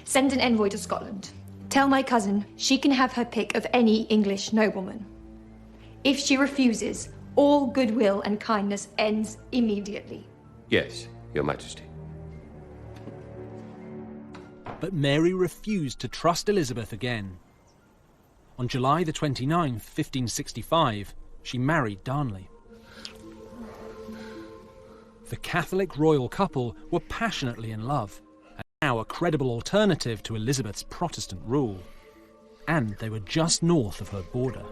Send an envoy to Scotland. Tell my cousin she can have her pick of any English nobleman. If she refuses, all goodwill and kindness ends immediately. Yes, Your Majesty. But Mary refused to trust Elizabeth again. On July the 29th, 1565, she married Darnley. The Catholic royal couple were passionately in love, and now a credible alternative to Elizabeth's Protestant rule. And they were just north of her border.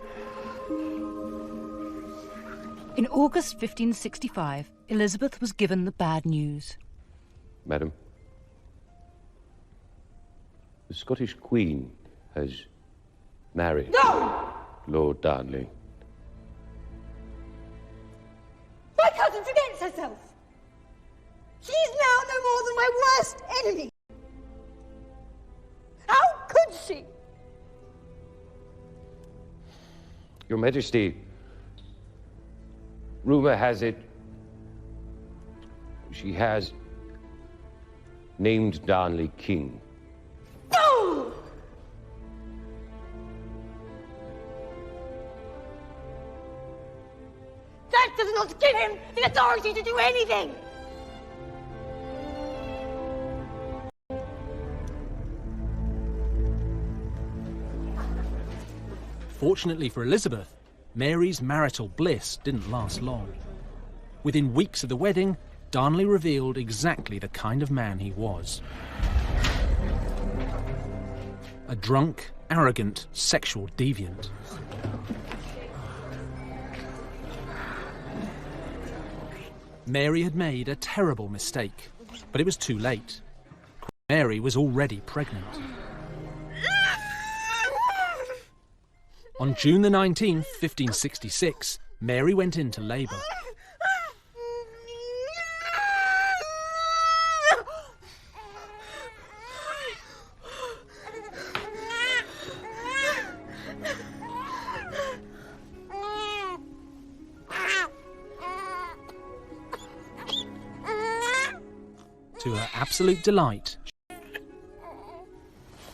In August 1565, Elizabeth was given the bad news. Madam, the Scottish Queen has married Lord Darnley. My cousin forgets herself. She's now no more than my worst enemy. How could she? Your Majesty, rumour has it she has named Darnley king. No! That does not give him the authority to do anything! Fortunately for Elizabeth, Mary's marital bliss didn't last long. Within weeks of the wedding, Darnley revealed exactly the kind of man he was. A drunk, arrogant, sexual deviant. Mary had made a terrible mistake, but it was too late. Mary was already pregnant. On June the 19th, 1566, Mary went into labour. To her absolute delight,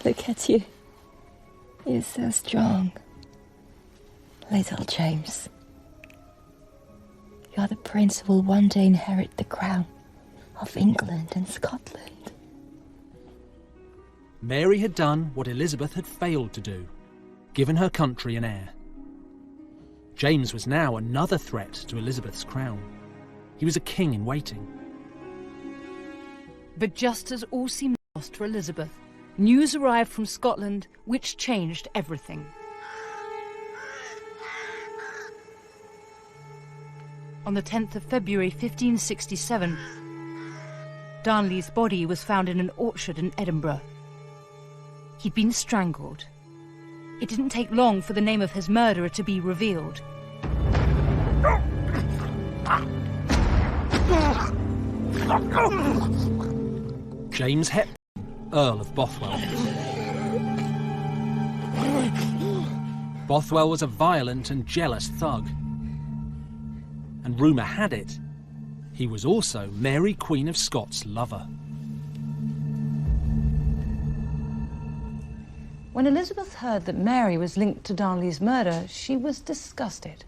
Look at you. You're so strong. Little James. You're the prince who will one day inherit the crown of England and Scotland. Mary had done what Elizabeth had failed to do, given her country an heir. James was now another threat to Elizabeth's crown. He was a king in waiting. But just as all seemed lost for Elizabeth, news arrived from Scotland which changed everything. On the 10th of February 1567, Darnley's body was found in an orchard in Edinburgh. He'd been strangled. It didn't take long for the name of his murderer to be revealed. James Hepburn, Earl of Bothwell. Bothwell was a violent and jealous thug. And rumour had it, he was also Mary, Queen of Scots' lover. When Elizabeth heard that Mary was linked to Darnley's murder, she was disgusted.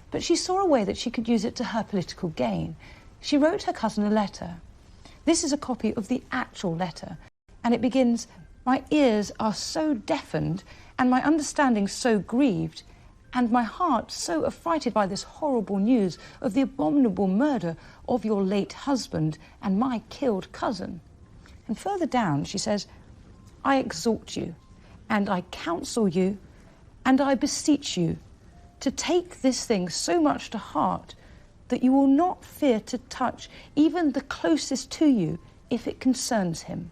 But she saw a way that she could use it to her political gain. She wrote her cousin a letter. This is a copy of the actual letter, and it begins, "My ears are so deafened, and my understanding so grieved, and my heart so affrighted by this horrible news of the abominable murder of your late husband and my killed cousin." And further down she says, "I exhort you, and I counsel you, and I beseech you to take this thing so much to heart that you will not fear to touch even the closest to you if it concerns him."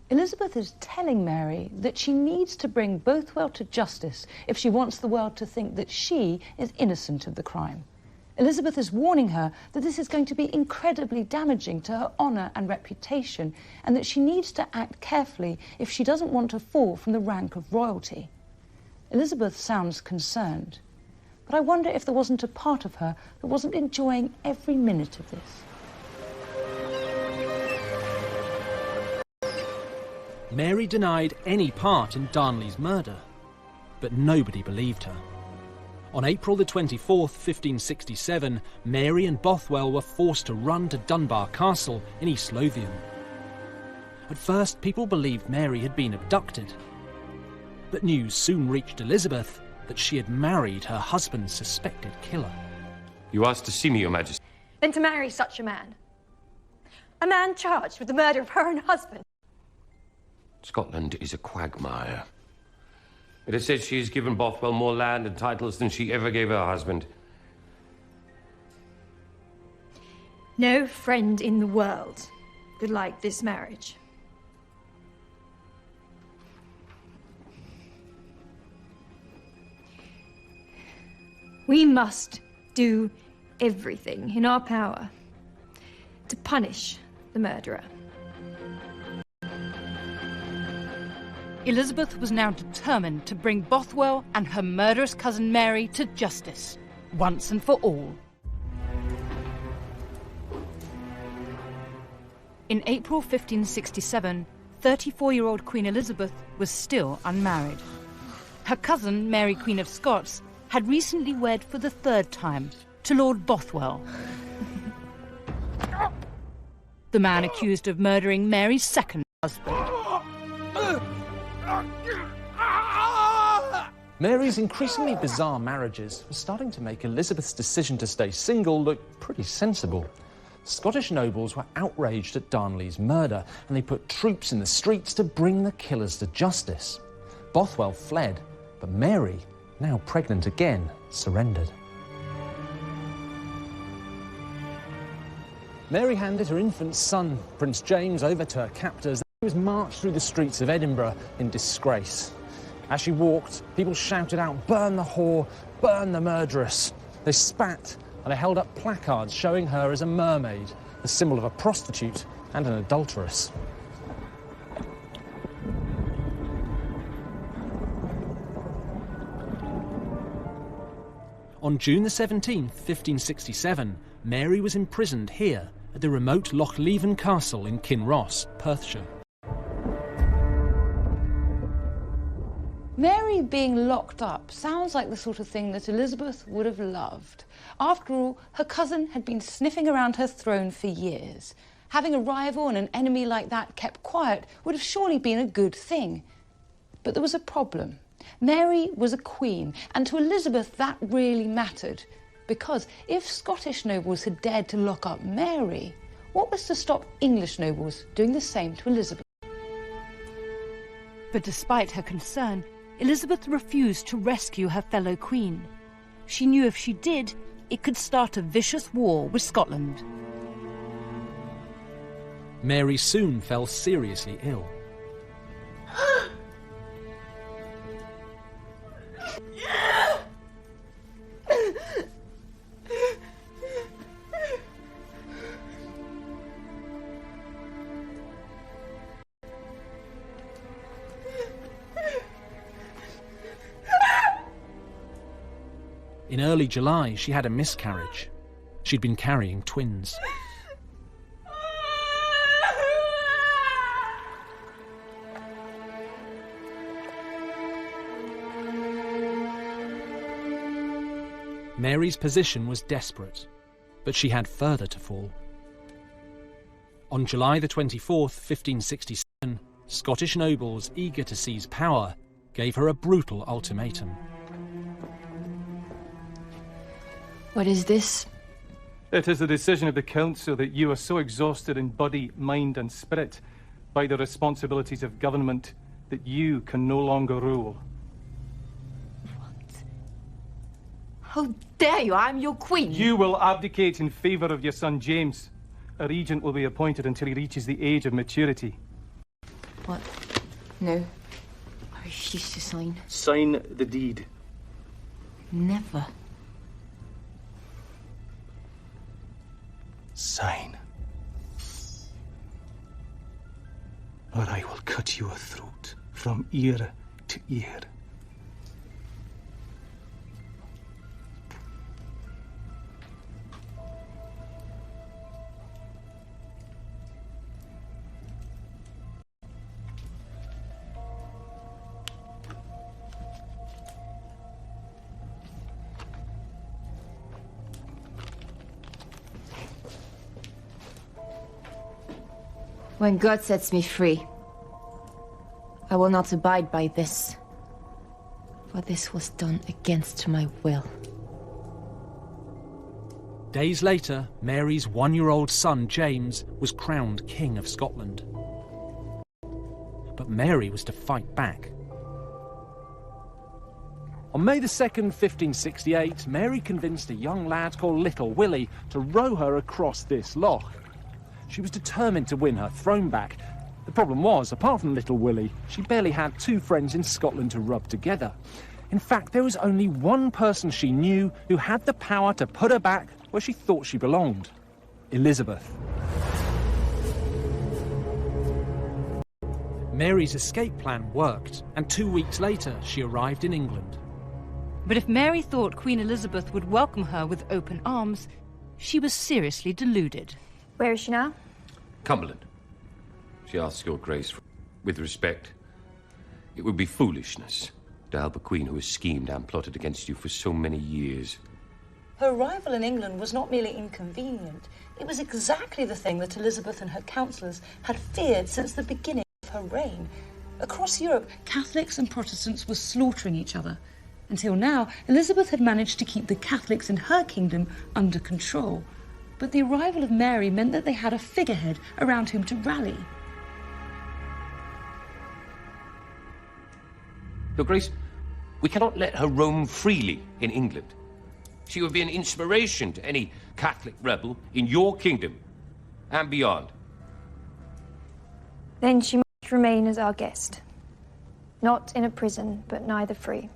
Elizabeth is telling Mary that she needs to bring Bothwell to justice if she wants the world to think that she is innocent of the crime. Elizabeth is warning her that this is going to be incredibly damaging to her honour and reputation, and that she needs to act carefully if she doesn't want to fall from the rank of royalty. Elizabeth sounds concerned, but I wonder if there wasn't a part of her that wasn't enjoying every minute of this. Mary denied any part in Darnley's murder, but nobody believed her. On April the 24th, 1567, Mary and Bothwell were forced to run to Dunbar Castle in East Lothian. At first, people believed Mary had been abducted. But news soon reached Elizabeth that she had married her husband's suspected killer. You asked to see me, Your Majesty. Then to marry such a man. A man charged with the murder of her own husband. Scotland is a quagmire. It is said she has given Bothwell more land and titles than she ever gave her husband. No friend in the world could like this marriage. We must do everything in our power to punish the murderer. Elizabeth was now determined to bring Bothwell and her murderous cousin Mary to justice, once and for all. In April 1567, 34-year-old Queen Elizabeth was still unmarried. Her cousin, Mary Queen of Scots, had recently wed for the third time to Lord Bothwell, the man accused of murdering Mary's second husband. Mary's increasingly bizarre marriages were starting to make Elizabeth's decision to stay single look pretty sensible. Scottish nobles were outraged at Darnley's murder, and they put troops in the streets to bring the killers to justice. Bothwell fled, but Mary, now pregnant again, surrendered. Mary handed her infant son, Prince James, over to her captors. He was marched through the streets of Edinburgh in disgrace. As she walked, people shouted out, "Burn the whore, burn the murderess." They spat, and they held up placards showing her as a mermaid, the symbol of a prostitute and an adulteress. On June the 17th, 1567, Mary was imprisoned here at the remote Loch Leven Castle in Kinross, Perthshire. Mary being locked up sounds like the sort of thing that Elizabeth would have loved. After all, her cousin had been sniffing around her throne for years. Having a rival and an enemy like that kept quiet would have surely been a good thing. But there was a problem. Mary was a queen, and to Elizabeth that really mattered. Because if Scottish nobles had dared to lock up Mary, what was to stop English nobles doing the same to Elizabeth? But despite her concern, Elizabeth refused to rescue her fellow queen. She knew if she did, it could start a vicious war with Scotland. Mary soon fell seriously ill. In early July, she had a miscarriage. She'd been carrying twins. Mary's position was desperate, but she had further to fall. On July the 24th, 1567, Scottish nobles eager to seize power gave her a brutal ultimatum. What is this? It is the decision of the Council that you are so exhausted in body, mind and spirit by the responsibilities of government that you can no longer rule. How dare you? I'm your queen. You will abdicate in favour of your son James. A regent will be appointed until he reaches the age of maturity. What? No. I refuse to sign. Sign the deed. Never. Sign, or I will cut your throat from ear to ear. When God sets me free, I will not abide by this, for this was done against my will. Days later, Mary's one-year-old son, James, was crowned King of Scotland. But Mary was to fight back. On May the 2nd, 1568, Mary convinced a young lad called Little Willie to row her across this loch. She was determined to win her throne back. The problem was, apart from Little Willie, she barely had two friends in Scotland to rub together. In fact, there was only one person she knew who had the power to put her back where she thought she belonged: Elizabeth. Mary's escape plan worked, and 2 weeks later she arrived in England. But if Mary thought Queen Elizabeth would welcome her with open arms, she was seriously deluded. Where is she now? Cumberland. She asks your grace, with respect, it would be foolishness to help a queen who has schemed and plotted against you for so many years. Her arrival in England was not merely inconvenient. It was exactly the thing that Elizabeth and her councillors had feared since the beginning of her reign. Across Europe, Catholics and Protestants were slaughtering each other. Until now, Elizabeth had managed to keep the Catholics in her kingdom under control. But the arrival of Mary meant that they had a figurehead around whom to rally. Your Grace, we cannot let her roam freely in England. She would be an inspiration to any Catholic rebel in your kingdom and beyond. Then she must remain as our guest. Not in a prison, but neither free.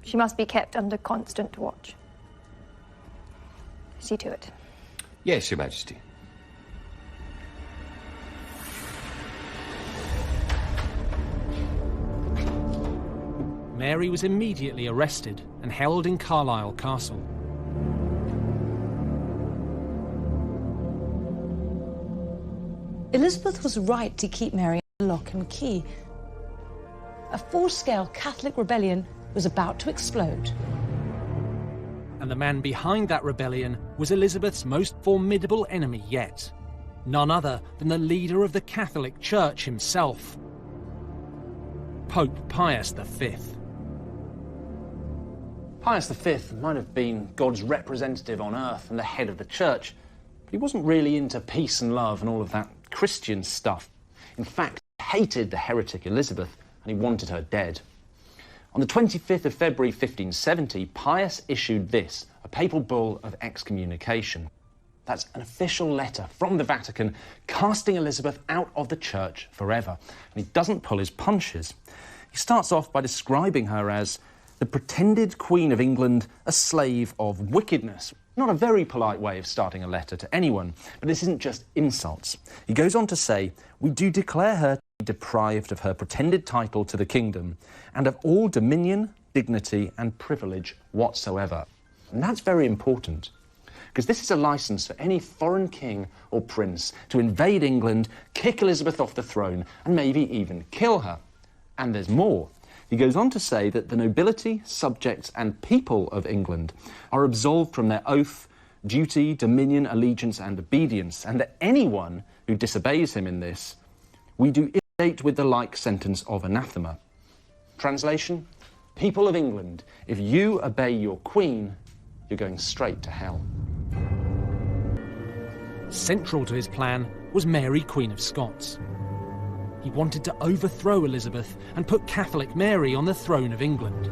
She must be kept under constant watch. See to it. Yes, Your Majesty. Mary was immediately arrested and held in Carlisle Castle. Elizabeth was right to keep Mary under lock and key. A full-scale Catholic rebellion was about to explode. And the man behind that rebellion was Elizabeth's most formidable enemy yet. None other than the leader of the Catholic Church himself, Pope Pius V. Pius V might have been God's representative on earth and the head of the church, but he wasn't really into peace and love and all of that Christian stuff. In fact, he hated the heretic Elizabeth and he wanted her dead. On the 25th of February 1570, Pius issued this, a papal bull of excommunication. That's an official letter from the Vatican casting Elizabeth out of the church forever. And he doesn't pull his punches. He starts off by describing her as the pretended Queen of England, a slave of wickedness. Not a very polite way of starting a letter to anyone, but this isn't just insults. He goes on to say, we do declare her to be deprived of her pretended title to the kingdom and of all dominion, dignity and privilege whatsoever. And that's very important, because this is a licence for any foreign king or prince to invade England, kick Elizabeth off the throne and maybe even kill her. And there's more. He goes on to say that the nobility, subjects and people of England are absolved from their oath, duty, dominion, allegiance and obedience, and that anyone who disobeys him in this, we do irritate with the like sentence of anathema. Translation, people of England, if you obey your queen, you're going straight to hell. Central to his plan was Mary, Queen of Scots. He wanted to overthrow Elizabeth and put Catholic Mary on the throne of England.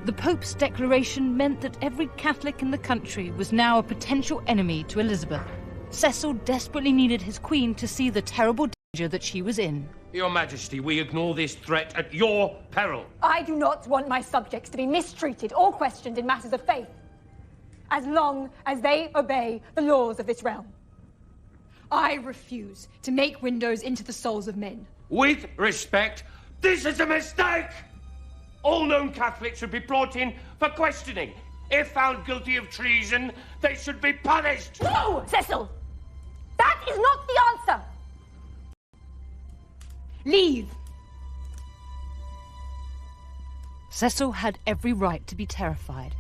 The Pope's declaration meant that every Catholic in the country was now a potential enemy to Elizabeth. Cecil desperately needed his queen to see the terrible danger that she was in. Your Majesty, we ignore this threat at your peril. I do not want my subjects to be mistreated or questioned in matters of faith, as long as they obey the laws of this realm. I refuse to make windows into the souls of men. With respect, this is a mistake! All known Catholics should be brought in for questioning. If found guilty of treason, they should be punished! No, Cecil! That is not the answer! Leave! Cecil had every right to be terrified.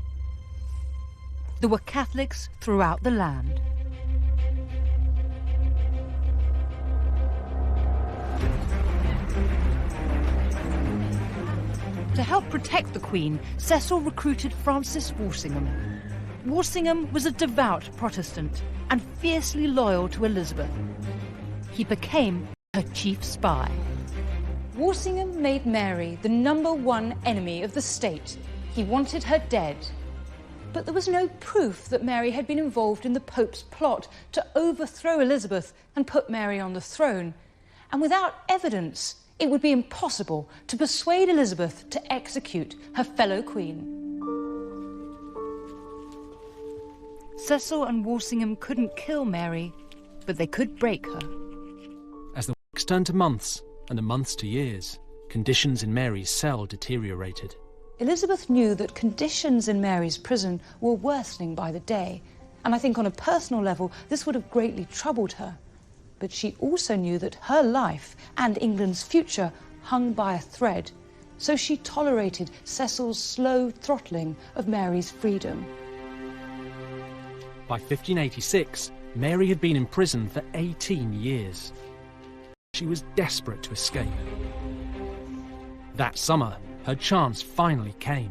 There were Catholics throughout the land. To help protect the Queen, Cecil recruited Francis Walsingham. Walsingham was a devout Protestant and fiercely loyal to Elizabeth. He became her chief spy. Walsingham made Mary the #1 enemy of the state. He wanted her dead. But there was no proof that Mary had been involved in the Pope's plot to overthrow Elizabeth and put Mary on the throne. And without evidence, it would be impossible to persuade Elizabeth to execute her fellow queen. Cecil and Walsingham couldn't kill Mary, but they could break her. As the weeks turned to months and the months to years, conditions in Mary's cell deteriorated. Elizabeth knew that conditions in Mary's prison were worsening by the day, and I think on a personal level this would have greatly troubled her. But she also knew that her life and England's future hung by a thread, so she tolerated Cecil's slow throttling of Mary's freedom. By 1586, Mary had been in prison for 18 years. She was desperate to escape. That summer, her chance finally came.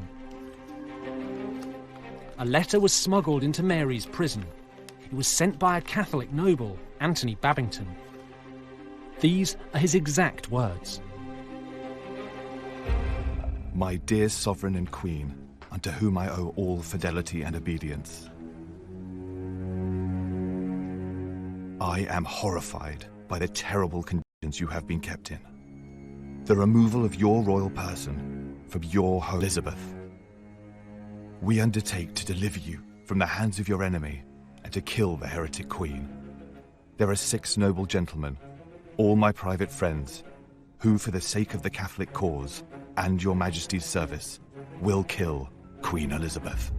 A letter was smuggled into Mary's prison. It was sent by a Catholic noble, Anthony Babington. These are his exact words. My dear sovereign and queen, unto whom I owe all fidelity and obedience. I am horrified by the terrible conditions you have been kept in. The removal of your royal person from your home, Elizabeth. We undertake to deliver you from the hands of your enemy and to kill the heretic queen. There are 6 noble gentlemen, all my private friends, who for the sake of the Catholic cause and your Majesty's service will kill Queen Elizabeth.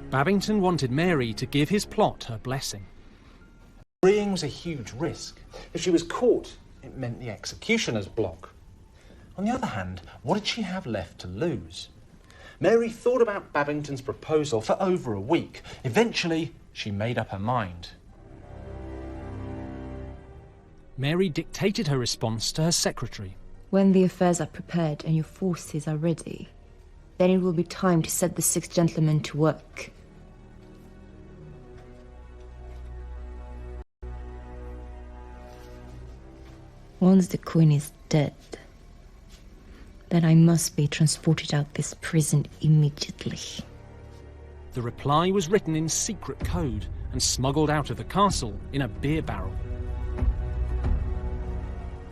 Babington wanted Mary to give his plot her blessing. Freeing was a huge risk. If she was caught, it meant the executioner's block. On the other hand, what did she have left to lose? Mary thought about Babington's proposal for over a week. Eventually, she made up her mind. Mary dictated her response to her secretary. When the affairs are prepared and your forces are ready, then it will be time to set the 6 gentlemen to work. Once the Queen is dead, then I must be transported out this prison immediately. The reply was written in secret code and smuggled out of the castle in a beer barrel.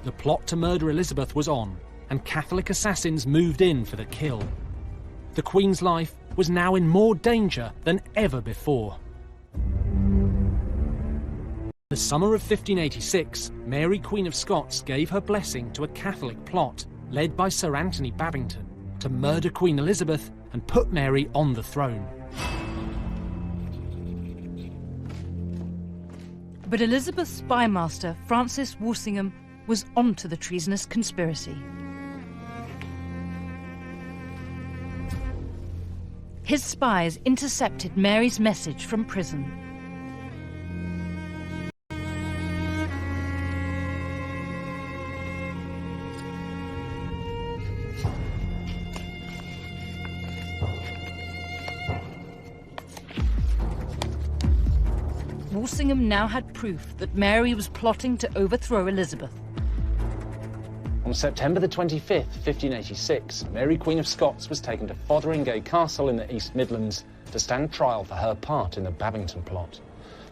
The plot to murder Elizabeth was on, and Catholic assassins moved in for the kill. The Queen's life was now in more danger than ever before. The summer of 1586, Mary, Queen of Scots, gave her blessing to a Catholic plot led by Sir Anthony Babington to murder Queen Elizabeth and put Mary on the throne. But Elizabeth's spymaster, Francis Walsingham, was onto the treasonous conspiracy. His spies intercepted Mary's message from prison. Walsingham now had proof that Mary was plotting to overthrow Elizabeth. On September the 25th, 1586, Mary, Queen of Scots, was taken to Fotheringay Castle in the East Midlands to stand trial for her part in the Babington plot.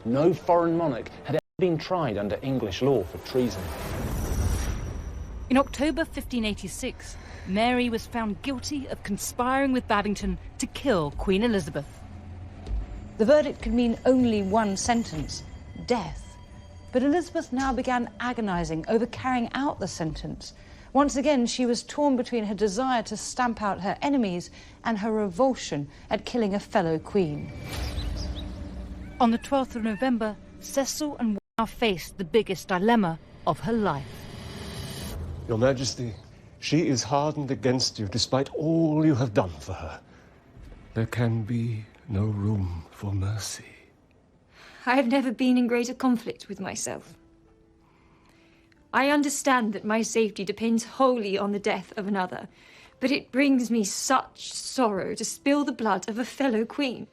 No foreign monarch had ever been tried under English law for treason. In October 1586, Mary was found guilty of conspiring with Babington to kill Queen Elizabeth. The verdict could mean only one sentence, death. But Elizabeth now began agonising over carrying out the sentence. Once again, she was torn between her desire to stamp out her enemies and her revulsion at killing a fellow queen. On the 12th of November, Cecil and now faced the biggest dilemma of her life. Your Majesty, she is hardened against you despite all you have done for her. There can be no room for mercy. I have never been in greater conflict with myself. I understand that my safety depends wholly on the death of another, but it brings me such sorrow to spill the blood of a fellow queen.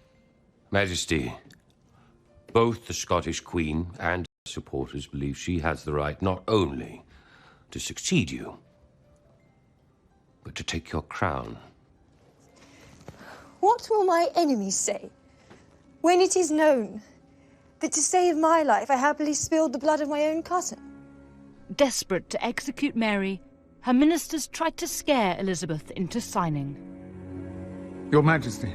Majesty, both the Scottish Queen and her supporters believe she has the right not only to succeed you, but to take your crown. What will my enemies say when it is known that to save my life I happily spilled the blood of my own cousin? Desperate to execute Mary, her ministers tried to scare Elizabeth into signing. Your Majesty,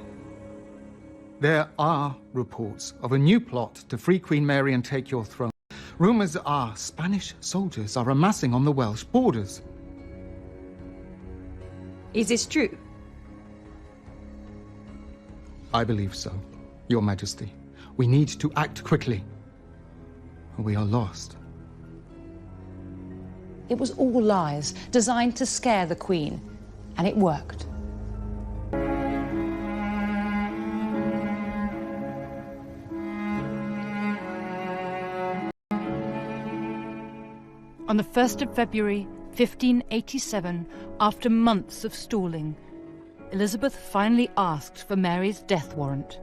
there are reports of a new plot to free Queen Mary and take your throne. Rumours are Spanish soldiers are amassing on the Welsh borders. Is this true? I believe so, Your Majesty. We need to act quickly, or we are lost. It was all lies, designed to scare the Queen, and it worked. On the 1st of February, 1587, after months of stalling, Elizabeth finally asked for Mary's death warrant.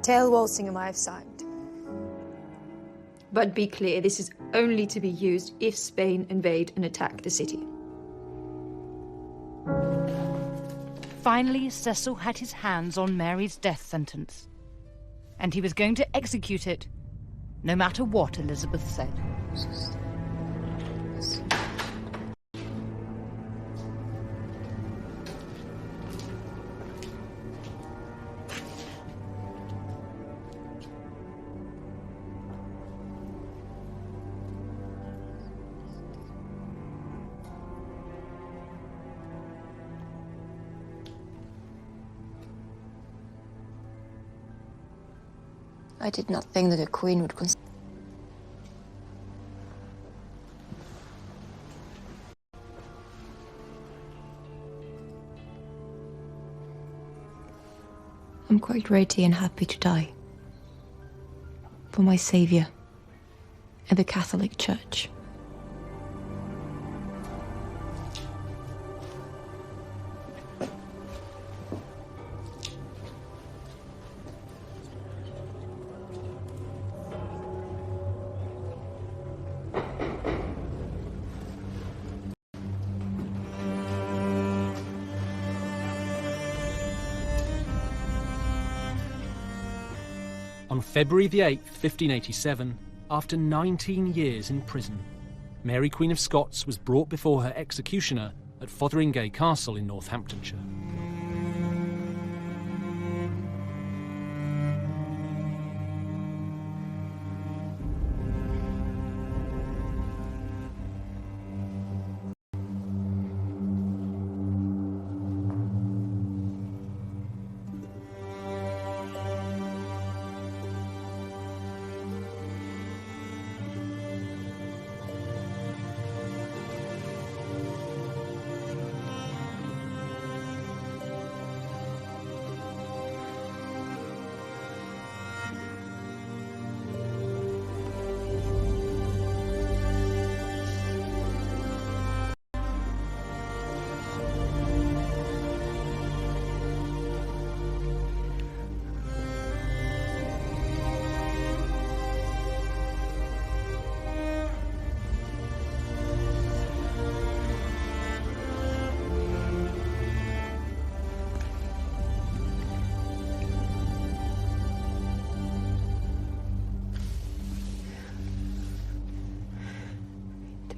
Tell Walsingham I have signed. But be clear, this is only to be used if Spain invade and attack the city. Finally, Cecil had his hands on Mary's death sentence, and he was going to execute it, no matter what Elizabeth said. I did not think that a queen would consider. I'm quite ready and happy to die. For my saviour and the Catholic Church. On February the 8th, 1587, after 19 years in prison, Mary Queen of Scots was brought before her executioner at Fotheringay Castle in Northamptonshire.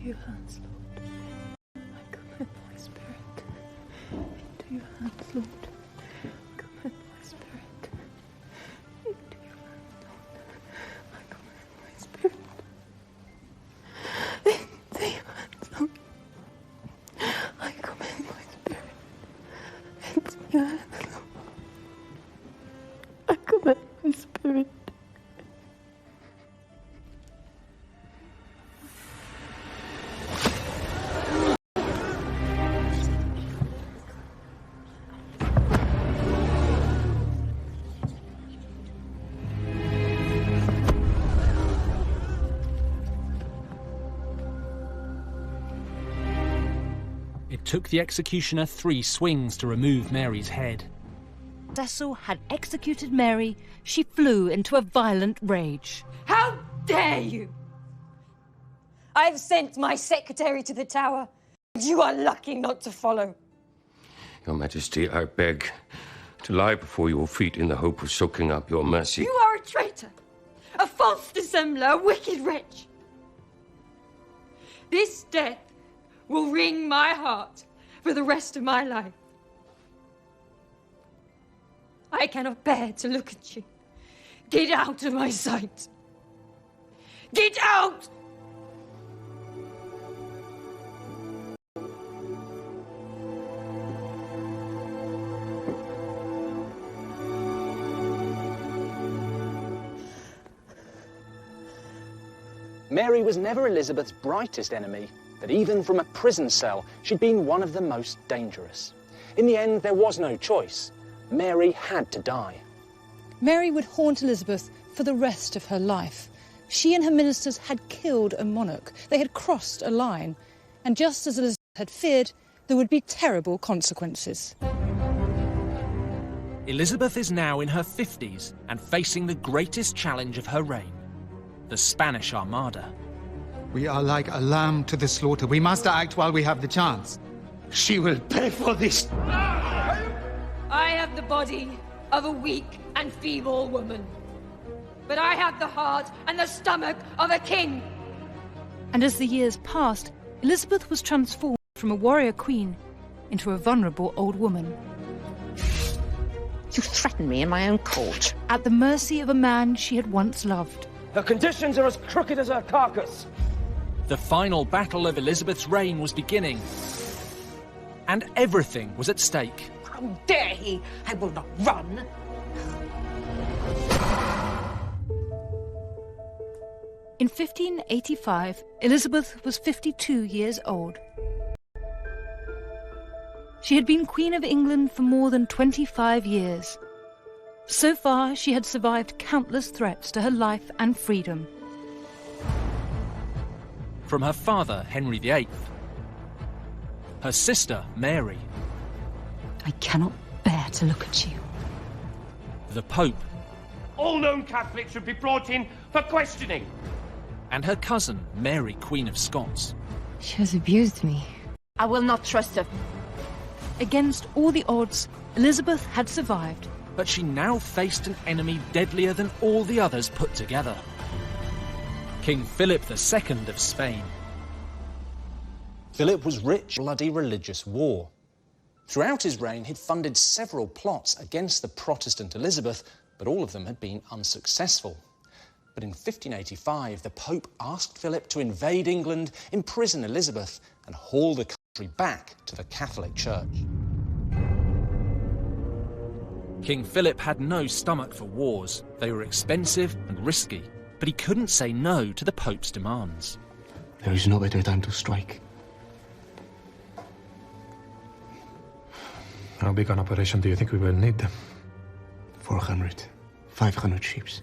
Into your hands, Lord. I commit my spirit. Into your hands, Lord. Commit my spirit. Into your hands, Lord. I commit my spirit. Into your hands, Lord. I commit my spirit. It took the executioner 3 swings to remove Mary's head. Cecil had executed Mary, she flew into a violent rage. How dare you! I have sent my secretary to the Tower. You are lucky not to follow. Your Majesty, I beg to lie before your feet in the hope of soaking up your mercy. You are a traitor, a false dissembler, a wicked wretch. This death will wring my heart for the rest of my life. I cannot bear to look at you. Get out of my sight. Get out! Mary was never Elizabeth's brightest enemy, but even from a prison cell, she'd been one of the most dangerous. In the end, there was no choice. Mary had to die. Mary would haunt Elizabeth for the rest of her life. She and her ministers had killed a monarch. They had crossed a line. And just as Elizabeth had feared, there would be terrible consequences. Elizabeth is now in her 50s and facing the greatest challenge of her reign, the Spanish Armada. We are like a lamb to the slaughter. We must act while we have the chance. She will pay for this. I have the body of a weak and feeble woman, but I have the heart and the stomach of a king. And as the years passed, Elizabeth was transformed from a warrior queen into a vulnerable old woman. You threaten me in my own court. At the mercy of a man she had once loved. Her conditions are as crooked as her carcass. The final battle of Elizabeth's reign was beginning, and everything was at stake. How dare he! I will not run! In 1585, Elizabeth was 52 years old. She had been Queen of England for more than 25 years. So far, she had survived countless threats to her life and freedom. From her father, Henry VIII, her sister, Mary, I cannot bear to look at you. the Pope, All known Catholics should be brought in for questioning. and her cousin, Mary, Queen of Scots. She has abused me. I will not trust her. Against all the odds, Elizabeth had survived. But she now faced an enemy deadlier than all the others put together. King Philip II of Spain. Philip was rich, bloody religious war. Throughout his reign, he'd funded several plots against the Protestant Elizabeth, but all of them had been unsuccessful. But in 1585, the Pope asked Philip to invade England, imprison Elizabeth, and haul the country back to the Catholic Church. King Philip had no stomach for wars. They were expensive and risky, but he couldn't say no to the Pope's demands. There is no better time to strike. How big an operation do you think we will need? 400, 500 ships.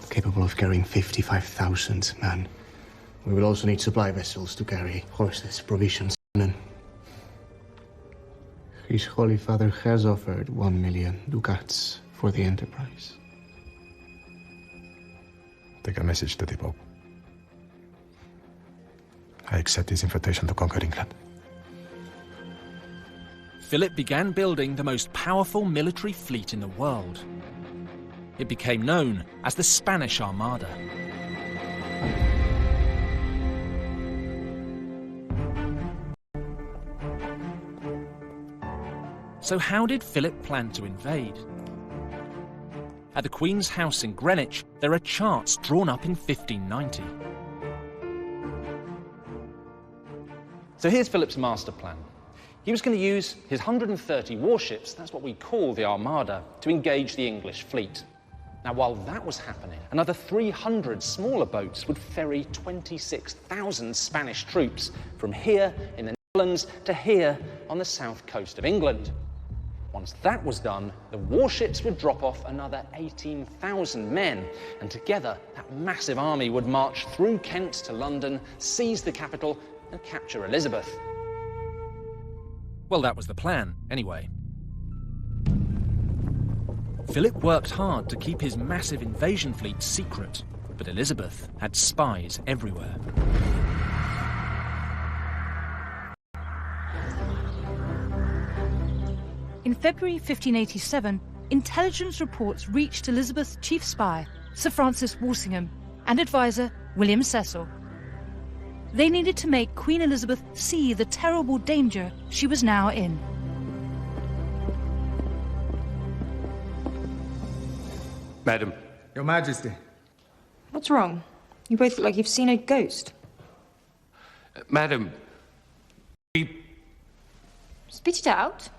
Capable of carrying 55,000 men. We will also need supply vessels to carry horses, provisions, and... His Holy Father has offered 1 million ducats for the enterprise. Take a message to the Pope. I accept his invitation to conquer England. Philip began building the most powerful military fleet in the world. It became known as the Spanish Armada. So how did Philip plan to invade? At the Queen's house in Greenwich, there are charts drawn up in 1590. So here's Philip's master plan. He was going to use his 130 warships, that's what we call the Armada, to engage the English fleet. Now, while that was happening, another 300 smaller boats would ferry 26,000 Spanish troops from here in the Netherlands to here on the south coast of England. Once that was done, the warships would drop off another 18,000 men, and together that massive army would march through Kent to London, seize the capital, and capture Elizabeth. Well, that was the plan, anyway. Philip worked hard to keep his massive invasion fleet secret, but Elizabeth had spies everywhere. In February 1587, intelligence reports reached Elizabeth's chief spy, Sir Francis Walsingham, and advisor William Cecil. They needed to make Queen Elizabeth see the terrible danger she was now in. Madam. Your Majesty. What's wrong? You both look like you've seen a ghost. Madam. Spit it out.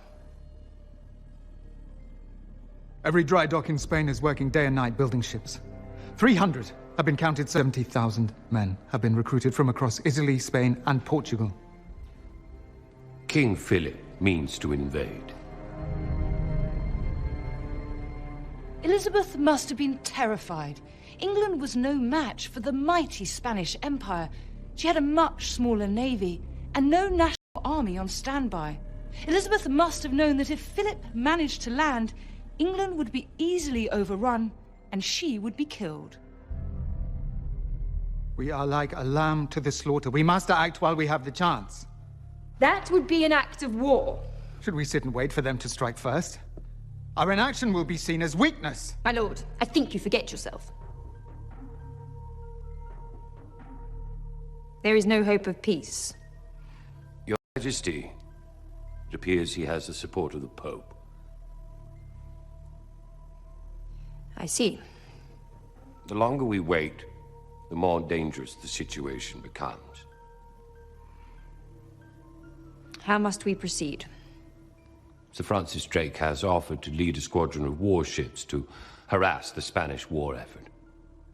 Every dry dock in Spain is working day and night building ships. 300 have been counted. 70,000 men have been recruited from across Italy, Spain, and Portugal. King Philip means to invade. Elizabeth must have been terrified. England was no match for the mighty Spanish Empire. She had a much smaller navy and no national army on standby. Elizabeth must have known that if Philip managed to land, England would be easily overrun and she would be killed. We are like a lamb to the slaughter. We must act while we have the chance. That would be an act of war. Should we sit and wait for them to strike first? Our inaction will be seen as weakness. My lord, I think you forget yourself. There is no hope of peace. Your Majesty, it appears he has the support of the Pope. I see. The longer we wait, the more dangerous the situation becomes. How must we proceed? Sir Francis Drake has offered to lead a squadron of warships to harass the Spanish war effort.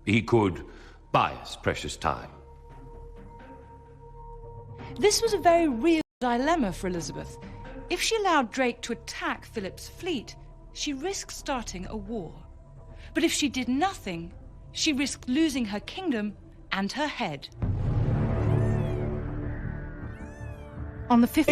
He could buy us precious time. This was a very real dilemma for Elizabeth. If she allowed Drake to attack Philip's fleet, she risked starting a war. But if she did nothing, she risked losing her kingdom and her head. On the 15th...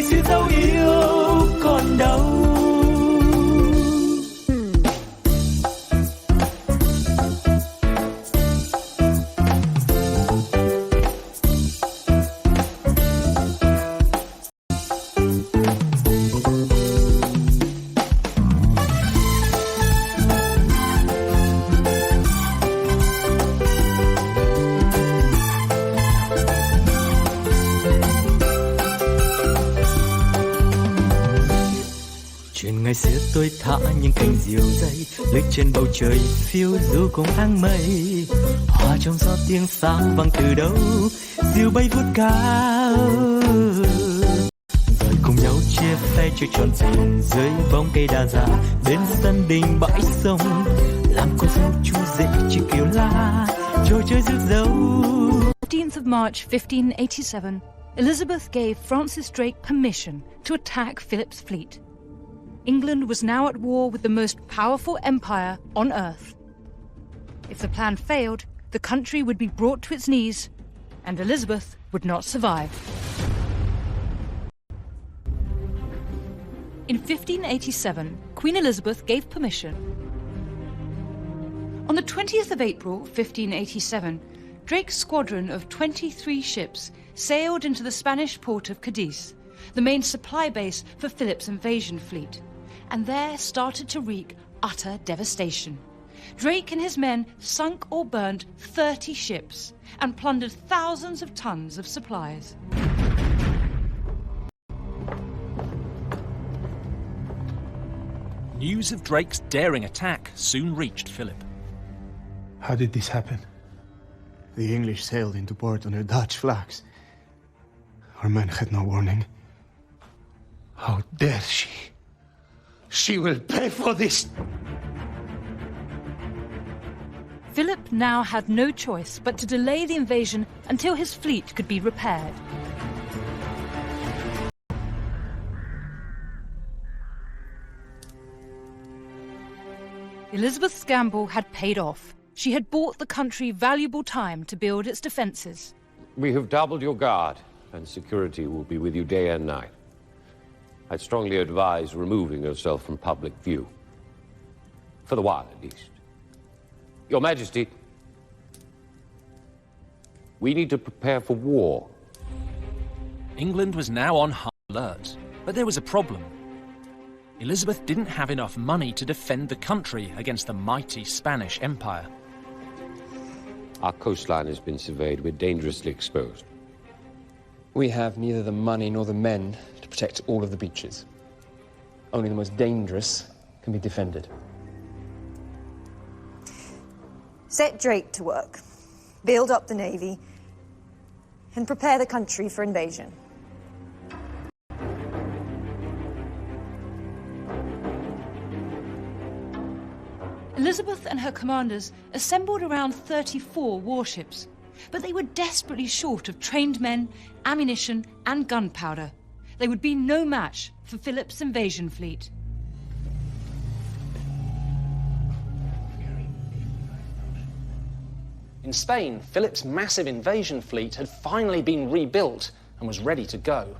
Ngày xưa tôi thả những cành diều dây lướt trên bầu trời phiêu du cùng áng mây, hòa trong gió tiếng sáo vang từ đâu diều bay vút cao, rồi cùng nhau chia phe chơi tròn buồn dưới bóng cây đa già bên sân đình bãi sông, làm con dâu chú rể chỉ kiều la trò chơi rước dâu. 15th of March 1587, Elizabeth gave Francis Drake permission to attack Philip's fleet. England was now at war with the most powerful empire on earth. If the plan failed, the country would be brought to its knees, and Elizabeth would not survive. In 1587, Queen Elizabeth gave permission. On the 20th of April, 1587, Drake's squadron of 23 ships sailed into the Spanish port of Cadiz, the main supply base for Philip's invasion fleet, and there started to wreak utter devastation. Drake and his men sunk or burnt 30 ships and plundered thousands of tons of supplies. News of Drake's daring attack soon reached Philip. How did this happen? The English sailed into port under Dutch flags. Our men had no warning. How dare she? She will pay for this! Philip now had no choice but to delay the invasion until his fleet could be repaired. Elizabeth's gamble had paid off. She had bought the country valuable time to build its defences. We have doubled your guard, and security will be with you day and night. I'd strongly advise removing yourself from public view. For the while, at least. Your Majesty, we need to prepare for war. England was now on high alert, but there was a problem. Elizabeth didn't have enough money to defend the country against the mighty Spanish Empire. Our coastline has been surveyed. We're dangerously exposed. We have neither the money nor the men to protect all of the beaches. Only the most dangerous can be defended. Set Drake to work. Build up the navy. And prepare the country for invasion. Elizabeth and her commanders assembled around 34 warships, but they were desperately short of trained men, ammunition and gunpowder. They would be no match for Philip's invasion fleet. In Spain, Philip's massive invasion fleet had finally been rebuilt and was ready to go.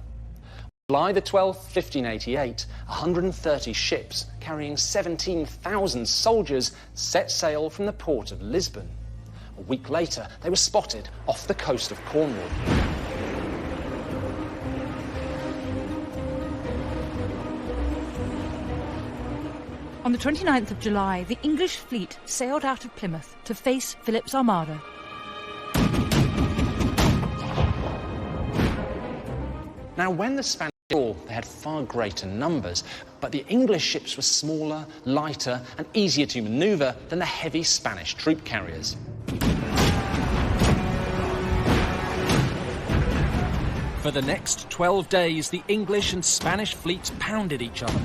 July the 12th, 1588, 130 ships carrying 17,000 soldiers set sail from the port of Lisbon. A week later, they were spotted off the coast of Cornwall. On the 29th of July, the English fleet sailed out of Plymouth to face Philip's armada. Now, when the Spanish saw, they had far greater numbers, but the English ships were smaller, lighter, and easier to maneuver than the heavy Spanish troop carriers. For the next 12 days, the English and Spanish fleets pounded each other.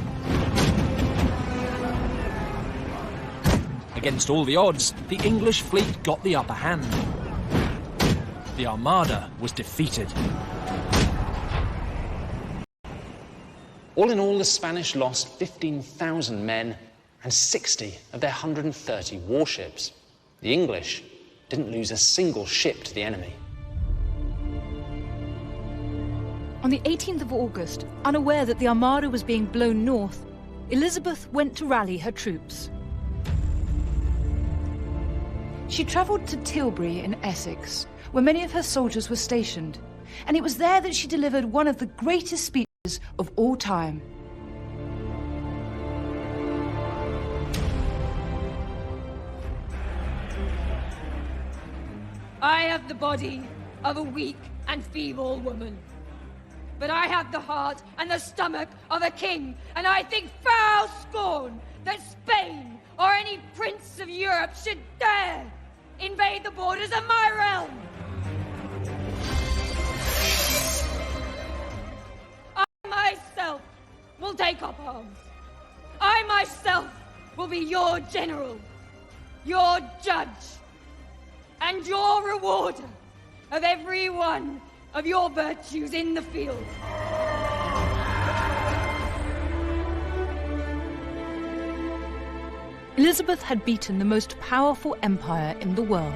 Against all the odds, the English fleet got the upper hand. The Armada was defeated. All in all, the Spanish lost 15,000 men and 60 of their 130 warships. The English didn't lose a single ship to the enemy. On the 18th of August, unaware that the Armada was being blown north, Elizabeth went to rally her troops. She travelled to Tilbury in Essex, where many of her soldiers were stationed, and it was there that she delivered one of the greatest speeches of all time. I have the body of a weak and feeble woman, but I have the heart and the stomach of a king, and I think foul scorn that Spain or any prince of Europe should dare invade the borders of my realm. I myself will take up arms. I myself will be your general, your judge, and your rewarder of every one of your virtues in the field. Elizabeth had beaten the most powerful empire in the world.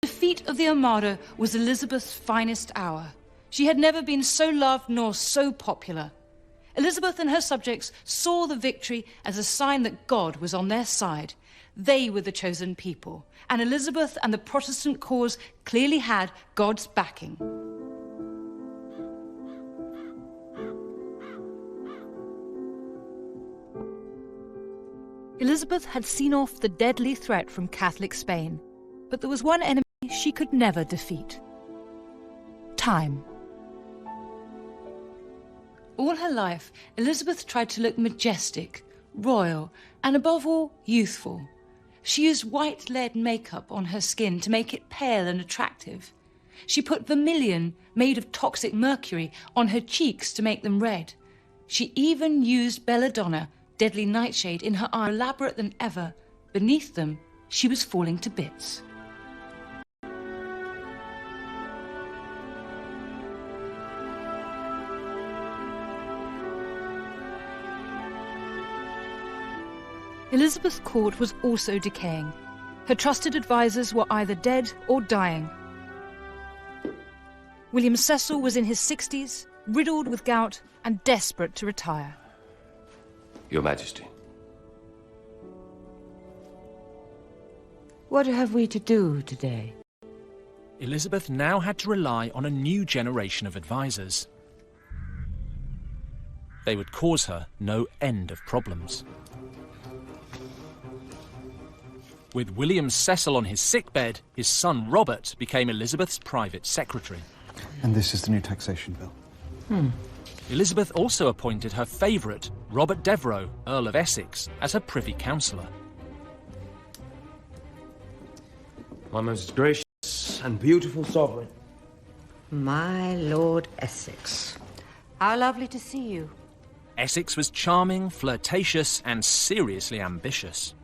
The defeat of the Armada was Elizabeth's finest hour. She had never been so loved nor so popular. Elizabeth and her subjects saw the victory as a sign that God was on their side. They were the chosen people, and Elizabeth and the Protestant cause clearly had God's backing. Elizabeth had seen off the deadly threat from Catholic Spain, but there was one enemy she could never defeat: time. All her life, Elizabeth tried to look majestic, royal, and above all, youthful. She used white lead makeup on her skin to make it pale and attractive. She put vermilion, made of toxic mercury, on her cheeks to make them red. She even used belladonna, deadly nightshade, in her eye, more elaborate than ever. Beneath them, she was falling to bits. Elizabeth's court was also decaying. Her trusted advisors were either dead or dying. William Cecil was in his 60s, riddled with gout and desperate to retire. Your Majesty. What have we to do today? Elizabeth now had to rely on a new generation of advisors. They would cause her no end of problems. With William Cecil on his sickbed, his son Robert became Elizabeth's private secretary. And this is the new taxation bill. Elizabeth also appointed her favourite, Robert Devereux, Earl of Essex, as her privy councillor. My most gracious and beautiful sovereign. My Lord Essex. How lovely to see you. Essex was charming, flirtatious, and seriously ambitious.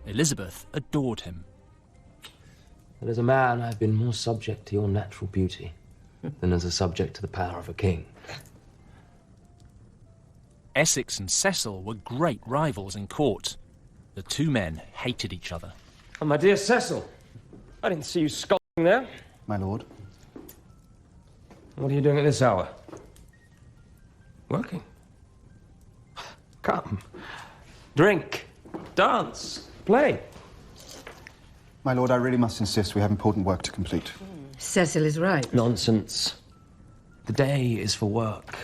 Elizabeth adored him. And as a man, I have been more subject to your natural beauty than as a subject to the power of a king. Essex and Cecil were great rivals in court. The two men hated each other. Oh, my dear Cecil, I didn't see you skulking there. My lord. What are you doing at this hour? Working. Come. Drink. Dance. Play. My lord, I really must insist we have important work to complete. Cecil is right. Nonsense. The day is for work.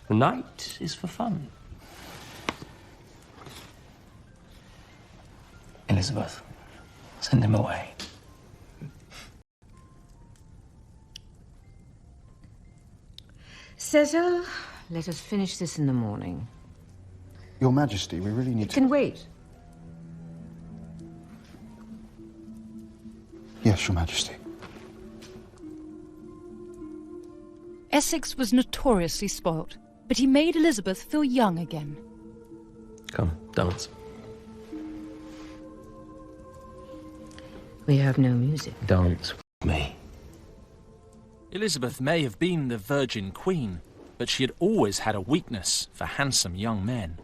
The night is for fun. Elizabeth, send him away. Cecil, let us finish this in the morning. Your Majesty, we really need It can wait. Yes, Your Majesty. Essex was notoriously spoilt, but he made Elizabeth feel young again. Come, dance. We have no music. Dance with me. Elizabeth may have been the Virgin Queen, but she had always had a weakness for handsome young men.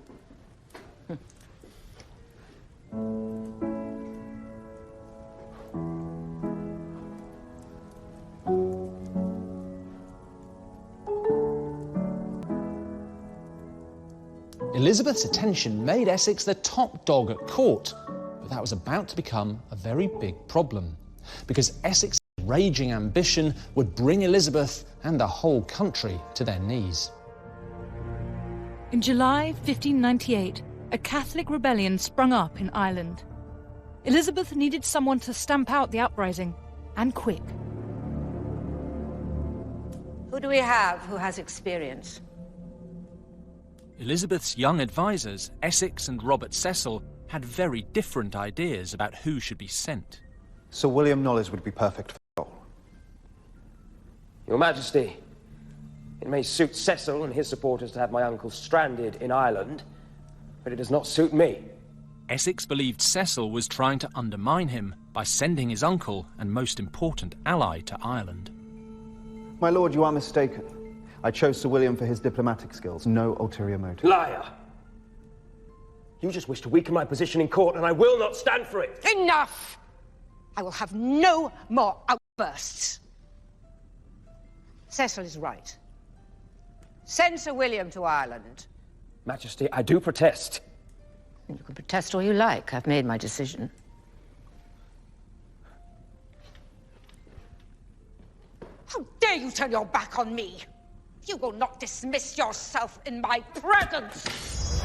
Elizabeth's attention made Essex the top dog at court, but that was about to become a very big problem, because Essex's raging ambition would bring Elizabeth and the whole country to their knees. In July 1598, a Catholic rebellion sprung up in Ireland. Elizabeth needed someone to stamp out the uprising, and quick. Who do we have who has experience? Elizabeth's young advisors, Essex and Robert Cecil, had very different ideas about who should be sent. Sir William Knollys would be perfect for the role. Your Majesty, it may suit Cecil and his supporters to have my uncle stranded in Ireland, but it does not suit me. Essex believed Cecil was trying to undermine him by sending his uncle and most important ally to Ireland. My lord, you are mistaken. I chose Sir William for his diplomatic skills, no ulterior motive. Liar! You just wish to weaken my position in court, and I will not stand for it! Enough! I will have no more outbursts. Cecil is right. Send Sir William to Ireland. Majesty, I do protest. You can protest all you like. I've made my decision. How dare you turn your back on me? You will not dismiss yourself in my presence.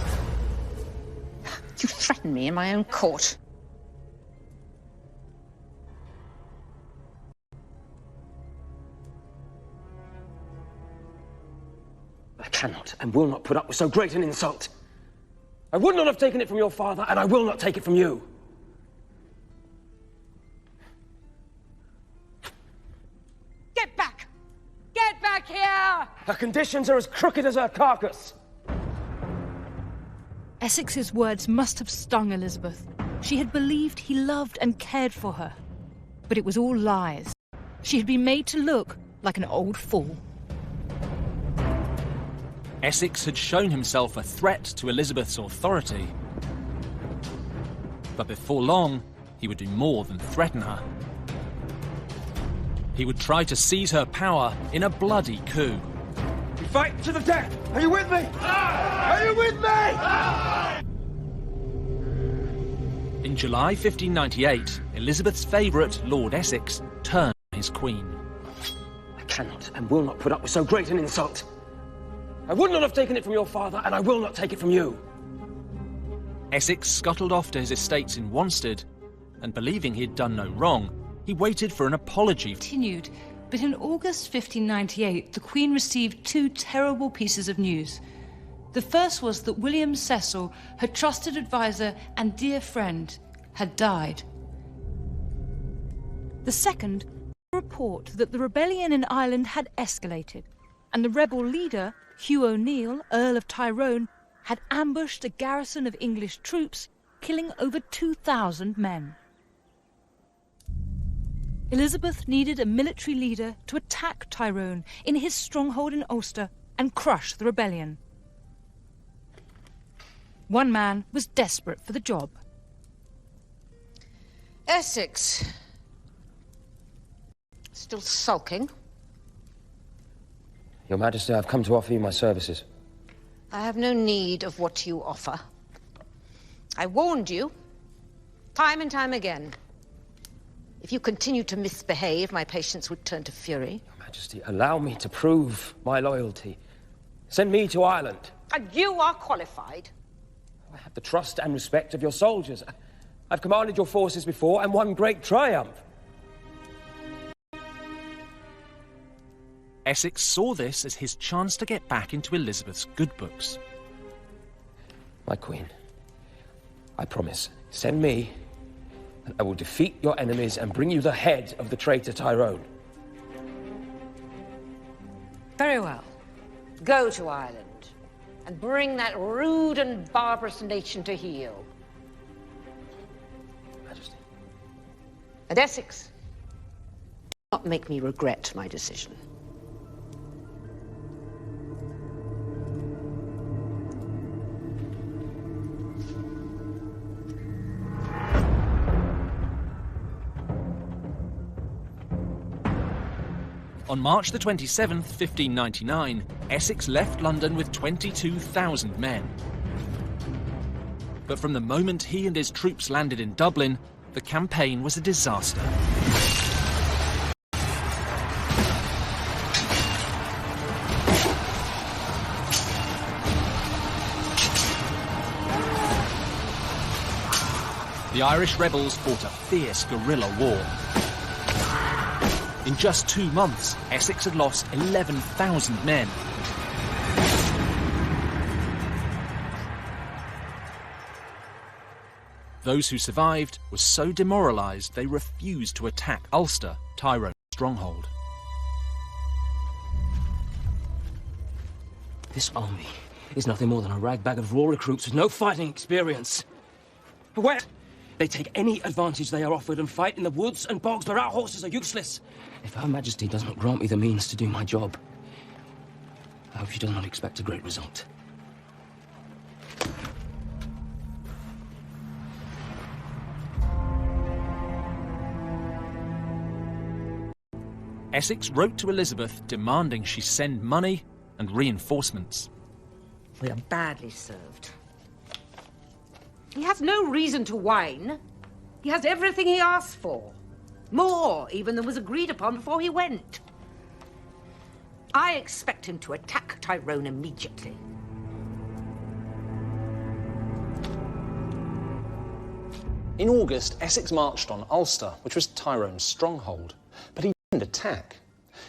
You threaten me in my own court. I cannot and will not put up with so great an insult. I would not have taken it from your father, and I will not take it from you. Get back! Get back here! Her conditions are as crooked as her carcass. Essex's words must have stung Elizabeth. She had believed he loved and cared for her. But it was all lies. She had been made to look like an old fool. Essex had shown himself a threat to Elizabeth's authority. But before long, he would do more than threaten her. He would try to seize her power in a bloody coup. We fight to the death! Are you with me? Are you with me? In July 1598, Elizabeth's favourite, Lord Essex, turned on his queen. I cannot and will not put up with so great an insult. I would not have taken it from your father, and I will not take it from you. Essex scuttled off to his estates in Wanstead, and believing he had done no wrong, he waited for an apology. Continued, but in August 1598, the Queen received two terrible pieces of news. The first was that William Cecil, her trusted advisor and dear friend, had died. The second, a report that the rebellion in Ireland had escalated, and the rebel leader, Hugh O'Neill, Earl of Tyrone, had ambushed a garrison of English troops, killing over 2,000 men. Elizabeth needed a military leader to attack Tyrone in his stronghold in Ulster and crush the rebellion. One man was desperate for the job. Essex. Still sulking? Your Majesty, I've come to offer you my services. I have no need of what you offer. I warned you, time and time again. If you continue to misbehave, my patience would turn to fury. Your Majesty, allow me to prove my loyalty. Send me to Ireland. And you are qualified. I have the trust and respect of your soldiers. I've commanded your forces before and won great triumph. Essex saw this as his chance to get back into Elizabeth's good books. My queen, I promise, send me, and I will defeat your enemies and bring you the head of the traitor Tyrone. Very well. Go to Ireland and bring that rude and barbarous nation to heel. Majesty. And Essex, do not make me regret my decision. On March the 27th, 1599, Essex left London with 22,000 men. But from the moment he and his troops landed in Dublin, the campaign was a disaster. The Irish rebels fought a fierce guerrilla war. In just 2 months, Essex had lost 11,000 men. Those who survived were so demoralised they refused to attack Ulster, Tyrone's stronghold. This army is nothing more than a ragbag of raw recruits with no fighting experience. Where? They take any advantage they are offered and fight in the woods and bogs, but our horses are useless. If Her Majesty does not grant me the means to do my job, I hope she does not expect a great result. Essex wrote to Elizabeth demanding she send money and reinforcements. We are badly served. He has no reason to whine. He has everything he asked for. More, even, than was agreed upon before he went. I expect him to attack Tyrone immediately. In August, Essex marched on Ulster, which was Tyrone's stronghold. But he didn't attack.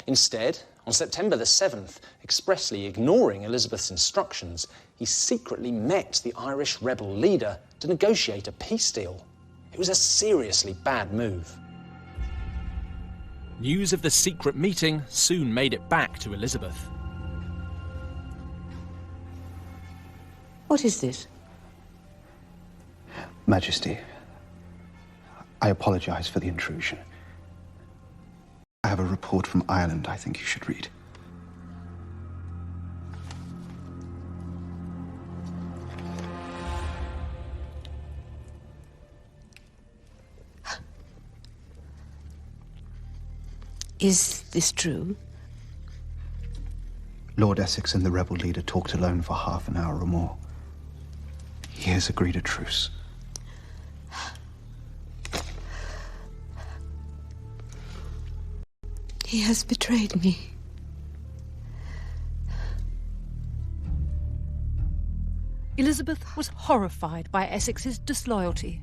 Instead, on September the 7th, expressly ignoring Elizabeth's instructions, he secretly met the Irish rebel leader to negotiate a peace deal. It was a seriously bad move. News of the secret meeting soon made it back to Elizabeth. What is this? Majesty, I apologize for the intrusion. I have a report from Ireland I think you should read. Is this true? Lord Essex and the rebel leader talked alone for half an hour or more. He has agreed a truce. He has betrayed me. Elizabeth was horrified by Essex's disloyalty.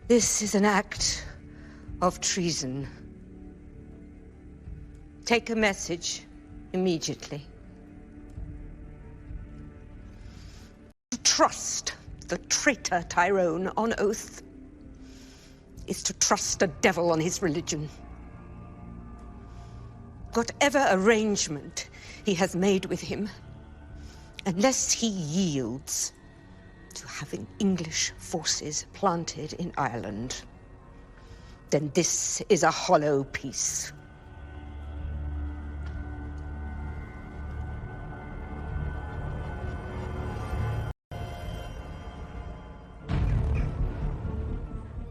This is an act of treason. Take a message immediately. To trust the traitor Tyrone on oath is to trust a devil on his religion. Whatever arrangement he has made with him, unless he yields to having English forces planted in Ireland, then this is a hollow peace.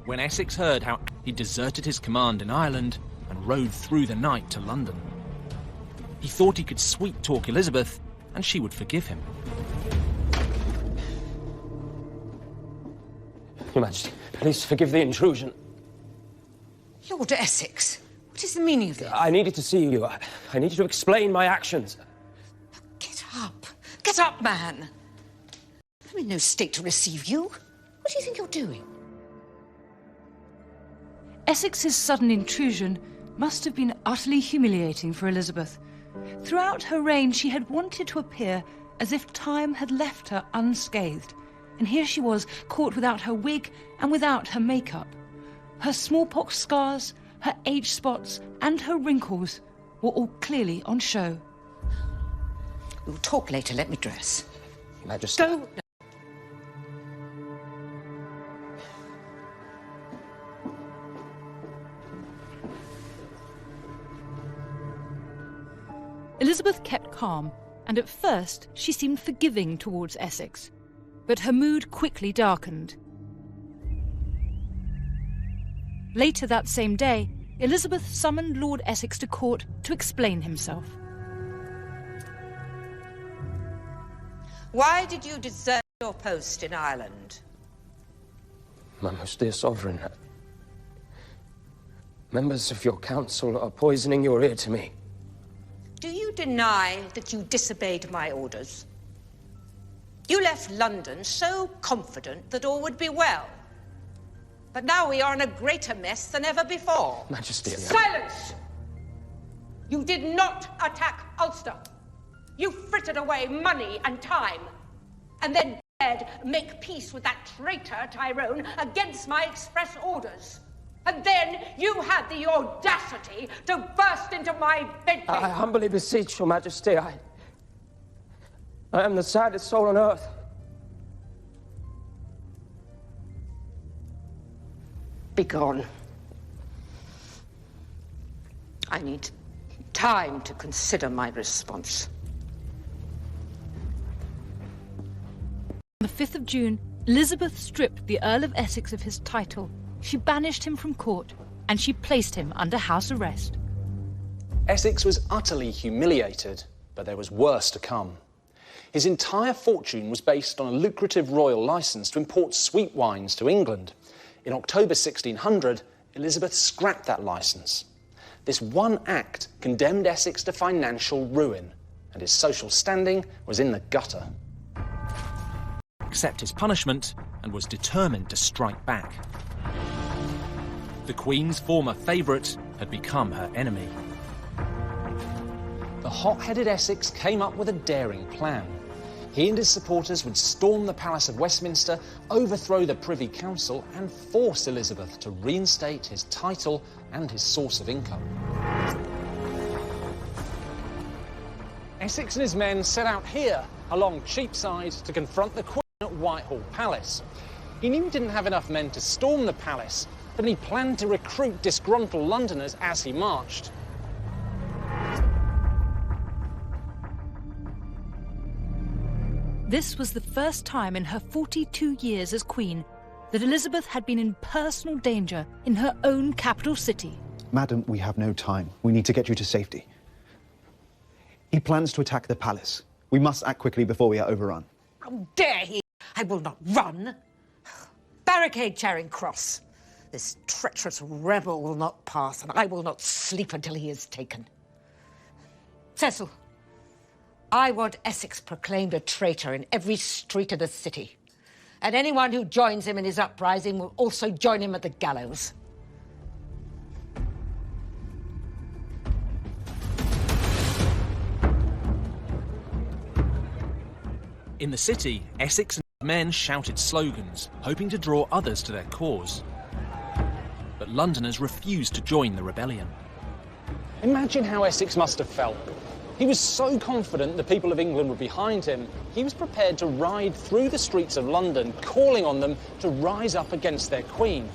When Essex heard how he deserted his command in Ireland and rode through the night to London, he thought he could sweet-talk Elizabeth and she would forgive him. Your Majesty, please forgive the intrusion. Lord Essex, what is the meaning of this? I needed to see you. I needed to explain my actions. Get up. Get up, man. I'm in no state to receive you. What do you think you're doing? Essex's sudden intrusion must have been utterly humiliating for Elizabeth. Throughout her reign, she had wanted to appear as if time had left her unscathed. And here she was, caught without her wig and without her makeup. Her smallpox scars, her age spots, and her wrinkles were all clearly on show. We'll talk later. Let me dress. Your Majesty. Go. Elizabeth kept calm, and at first she seemed forgiving towards Essex. But her mood quickly darkened. Later that same day, Elizabeth summoned Lord Essex to court to explain himself. Why did you desert your post in Ireland? My most dear sovereign, members of your council are poisoning your ear to me. Do you deny that you disobeyed my orders? You left London so confident that all would be well. But now we are in a greater mess than ever before. Majesty, Silence! You did not attack Ulster. You frittered away money and time, and then dared make peace with that traitor Tyrone against my express orders. And then you had the audacity to burst into my bedroom. I humbly beseech your Majesty, I am the saddest soul on earth. Begone. I need time to consider my response. On the 5th of June, Elizabeth stripped the Earl of Essex of his title. She banished him from court, and she placed him under house arrest. Essex was utterly humiliated, but there was worse to come. His entire fortune was based on a lucrative royal licence to import sweet wines to England. In October 1600, Elizabeth scrapped that licence. This one act condemned Essex to financial ruin, and his social standing was in the gutter. Accept his punishment and was determined to strike back. The Queen's former favourite had become her enemy. The hot-headed Essex came up with a daring plan. He and his supporters would storm the Palace of Westminster, overthrow the Privy Council, and force Elizabeth to reinstate his title and his source of income. Essex and his men set out here, along Cheapside, to confront the Queen at Whitehall Palace. He knew he didn't have enough men to storm the palace, but he planned to recruit disgruntled Londoners as he marched. This was the first time in her 42 years as Queen that Elizabeth had been in personal danger in her own capital city. Madam, we have no time. We need to get you to safety. He plans to attack the palace. We must act quickly before we are overrun. How dare he! I will not run. Barricade Charing Cross. This treacherous rebel will not pass, and I will not sleep until he is taken. Cecil, I want Essex proclaimed a traitor in every street of the city. And anyone who joins him in his uprising will also join him at the gallows. In the city, Essex and his men shouted slogans, hoping to draw others to their cause. But Londoners refused to join the rebellion. Imagine how Essex must have felt. He was so confident the people of England were behind him, he was prepared to ride through the streets of London, calling on them to rise up against their queen.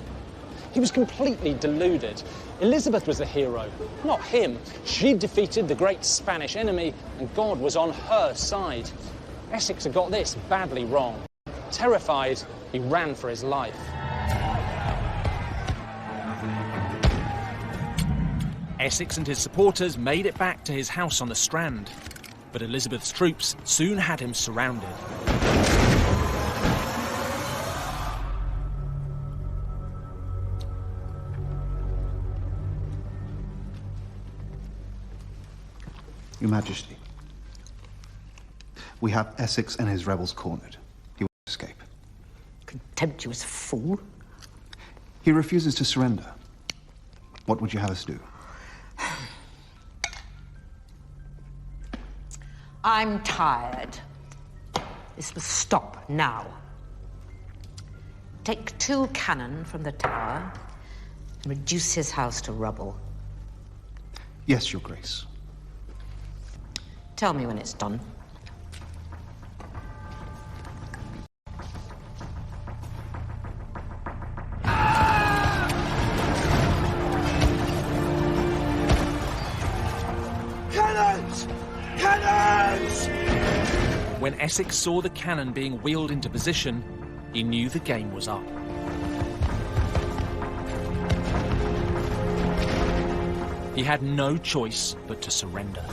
He was completely deluded. Elizabeth was the hero, not him. She defeated the great Spanish enemy, and God was on her side. Essex had got this badly wrong. Terrified, he ran for his life. Essex and his supporters made it back to his house on the Strand, but Elizabeth's troops soon had him surrounded. Your Majesty, we have Essex and his rebels cornered. He will escape. Contemptuous fool. He refuses to surrender. What would you have us do? I'm tired. This must stop now. Take 2 cannon from the tower and reduce his house to rubble. Yes, Your Grace. Tell me when it's done. Cannons! Cannons! When Essex saw the cannon being wheeled into position, he knew the game was up. He had no choice but to surrender.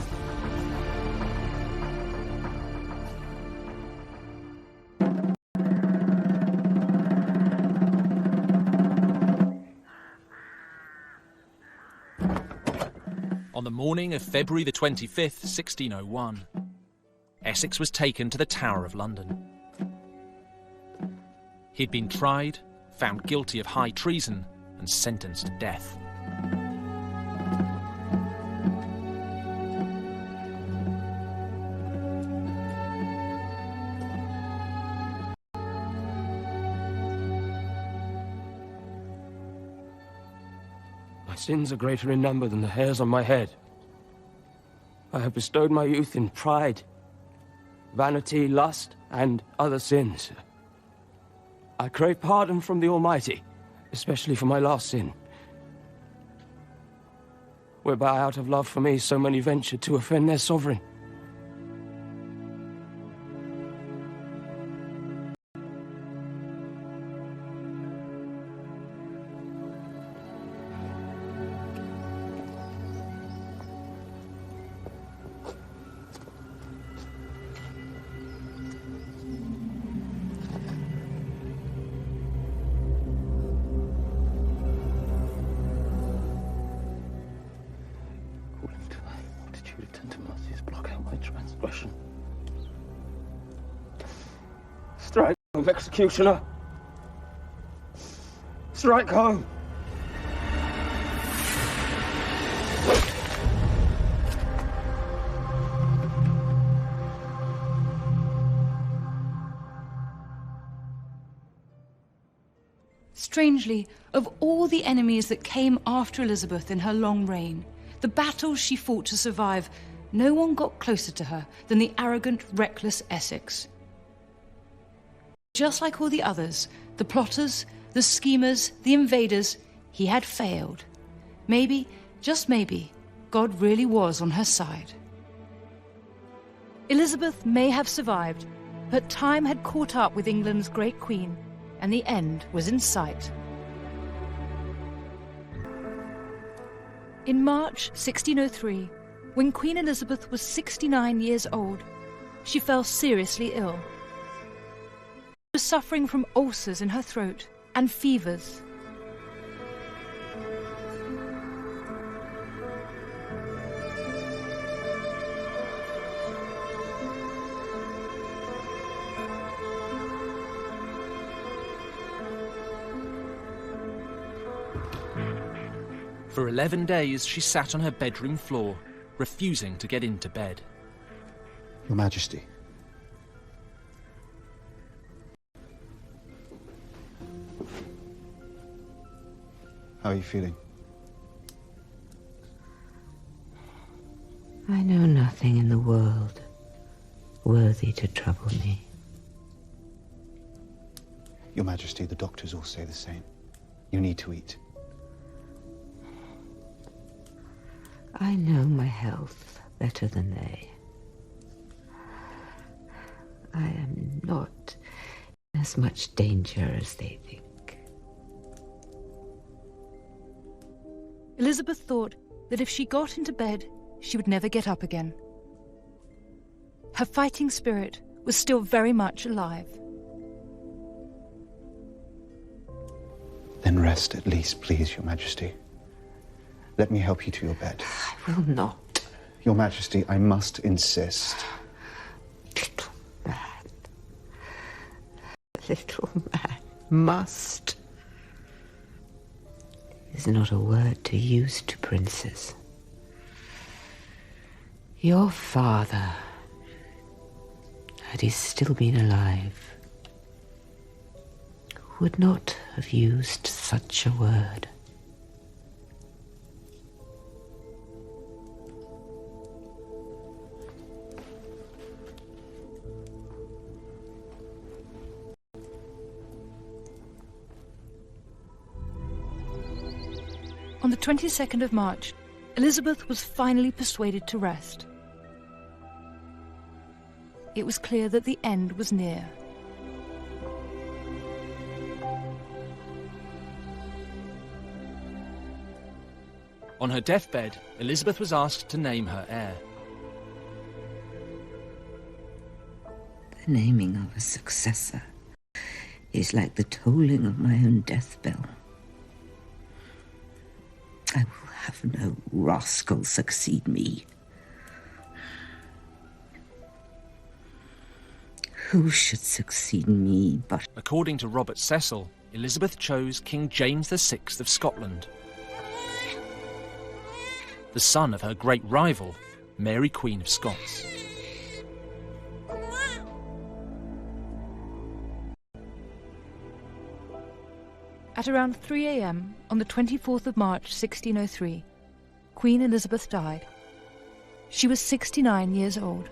On the morning of February the 25th, 1601, Essex was taken to the Tower of London. He'd been tried, found guilty of high treason, and sentenced to death. My sins are greater in number than the hairs on my head. I have bestowed my youth in pride, vanity, lust, and other sins. I crave pardon from the Almighty, especially for my last sin, whereby out of love for me so many ventured to offend their sovereign. Strike home, executioner! Strike home! Strangely, of all the enemies that came after Elizabeth in her long reign, the battles she fought to survive, no one got closer to her than the arrogant, reckless Essex. Just like all the others, the plotters, the schemers, the invaders, he had failed. Maybe, just maybe, God really was on her side. Elizabeth may have survived, But time had caught up with England's great queen, and the end was in sight. In March 1603, when Queen Elizabeth was 69 years old, she fell seriously ill. She was suffering from ulcers in her throat and fevers. For 11 days, she sat on her bedroom floor, refusing to get into bed. Your Majesty. How are you feeling? I know nothing in the world worthy to trouble me. Your Majesty, the doctors all say the same. You need to eat. I know my health better than they. I am not in as much danger as they think. Elizabeth thought that if she got into bed, she would never get up again. Her fighting spirit was still very much alive. Then rest at least, please, Your Majesty. Let me help you to your bed. I will not. Your Majesty, I must insist. Little man must is not a word to use to princes. Your father, had he still been alive, would not have used such a word. On the 22nd of March, Elizabeth was finally persuaded to rest. It was clear that the end was near. On her deathbed, Elizabeth was asked to name her heir. The naming of a successor is like the tolling of my own death bell. I will have no rascal succeed me. Who should succeed me but... According to Robert Cecil, Elizabeth chose King James VI of Scotland, the son of her great rival, Mary Queen of Scots. At around 3 a.m. on the 24th of March 1603, Queen Elizabeth died. She was 69 years old.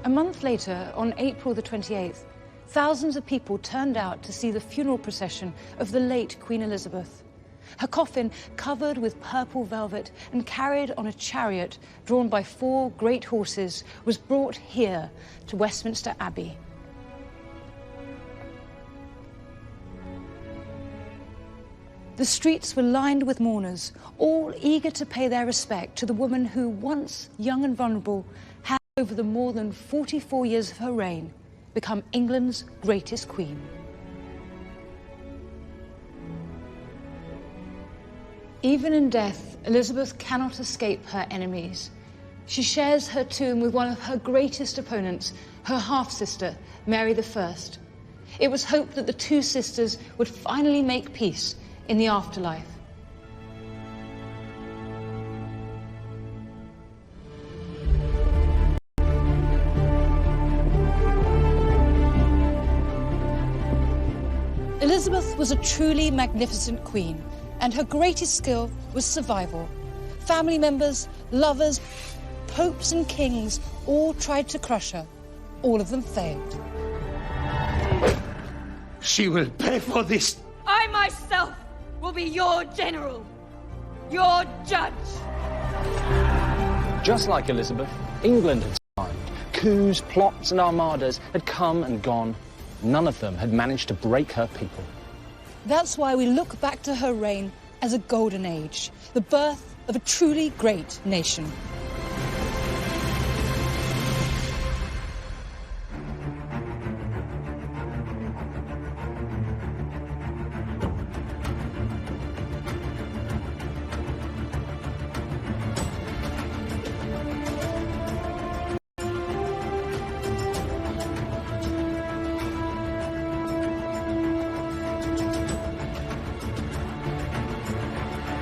A month later, on April the 28th, thousands of people turned out to see the funeral procession of the late Queen Elizabeth. Her coffin, covered with purple velvet and carried on a chariot drawn by 4 great horses, was brought here to Westminster Abbey. The streets were lined with mourners, all eager to pay their respect to the woman who, once young and vulnerable, had, over the more than 44 years of her reign, become England's greatest queen. Even in death, Elizabeth cannot escape her enemies. She shares her tomb with one of her greatest opponents, her half-sister, Mary I. It was hoped that the two sisters would finally make peace in the afterlife. Elizabeth was a truly magnificent queen, and her greatest skill was survival. Family members, lovers, popes and kings all tried to crush her, all of them failed. She will pay for this. I myself will be your general, your judge. Just like Elizabeth, England had survived. Coups, plots and armadas had come and gone. None of them had managed to break her people. That's why we look back to her reign as a golden age, the birth of a truly great nation.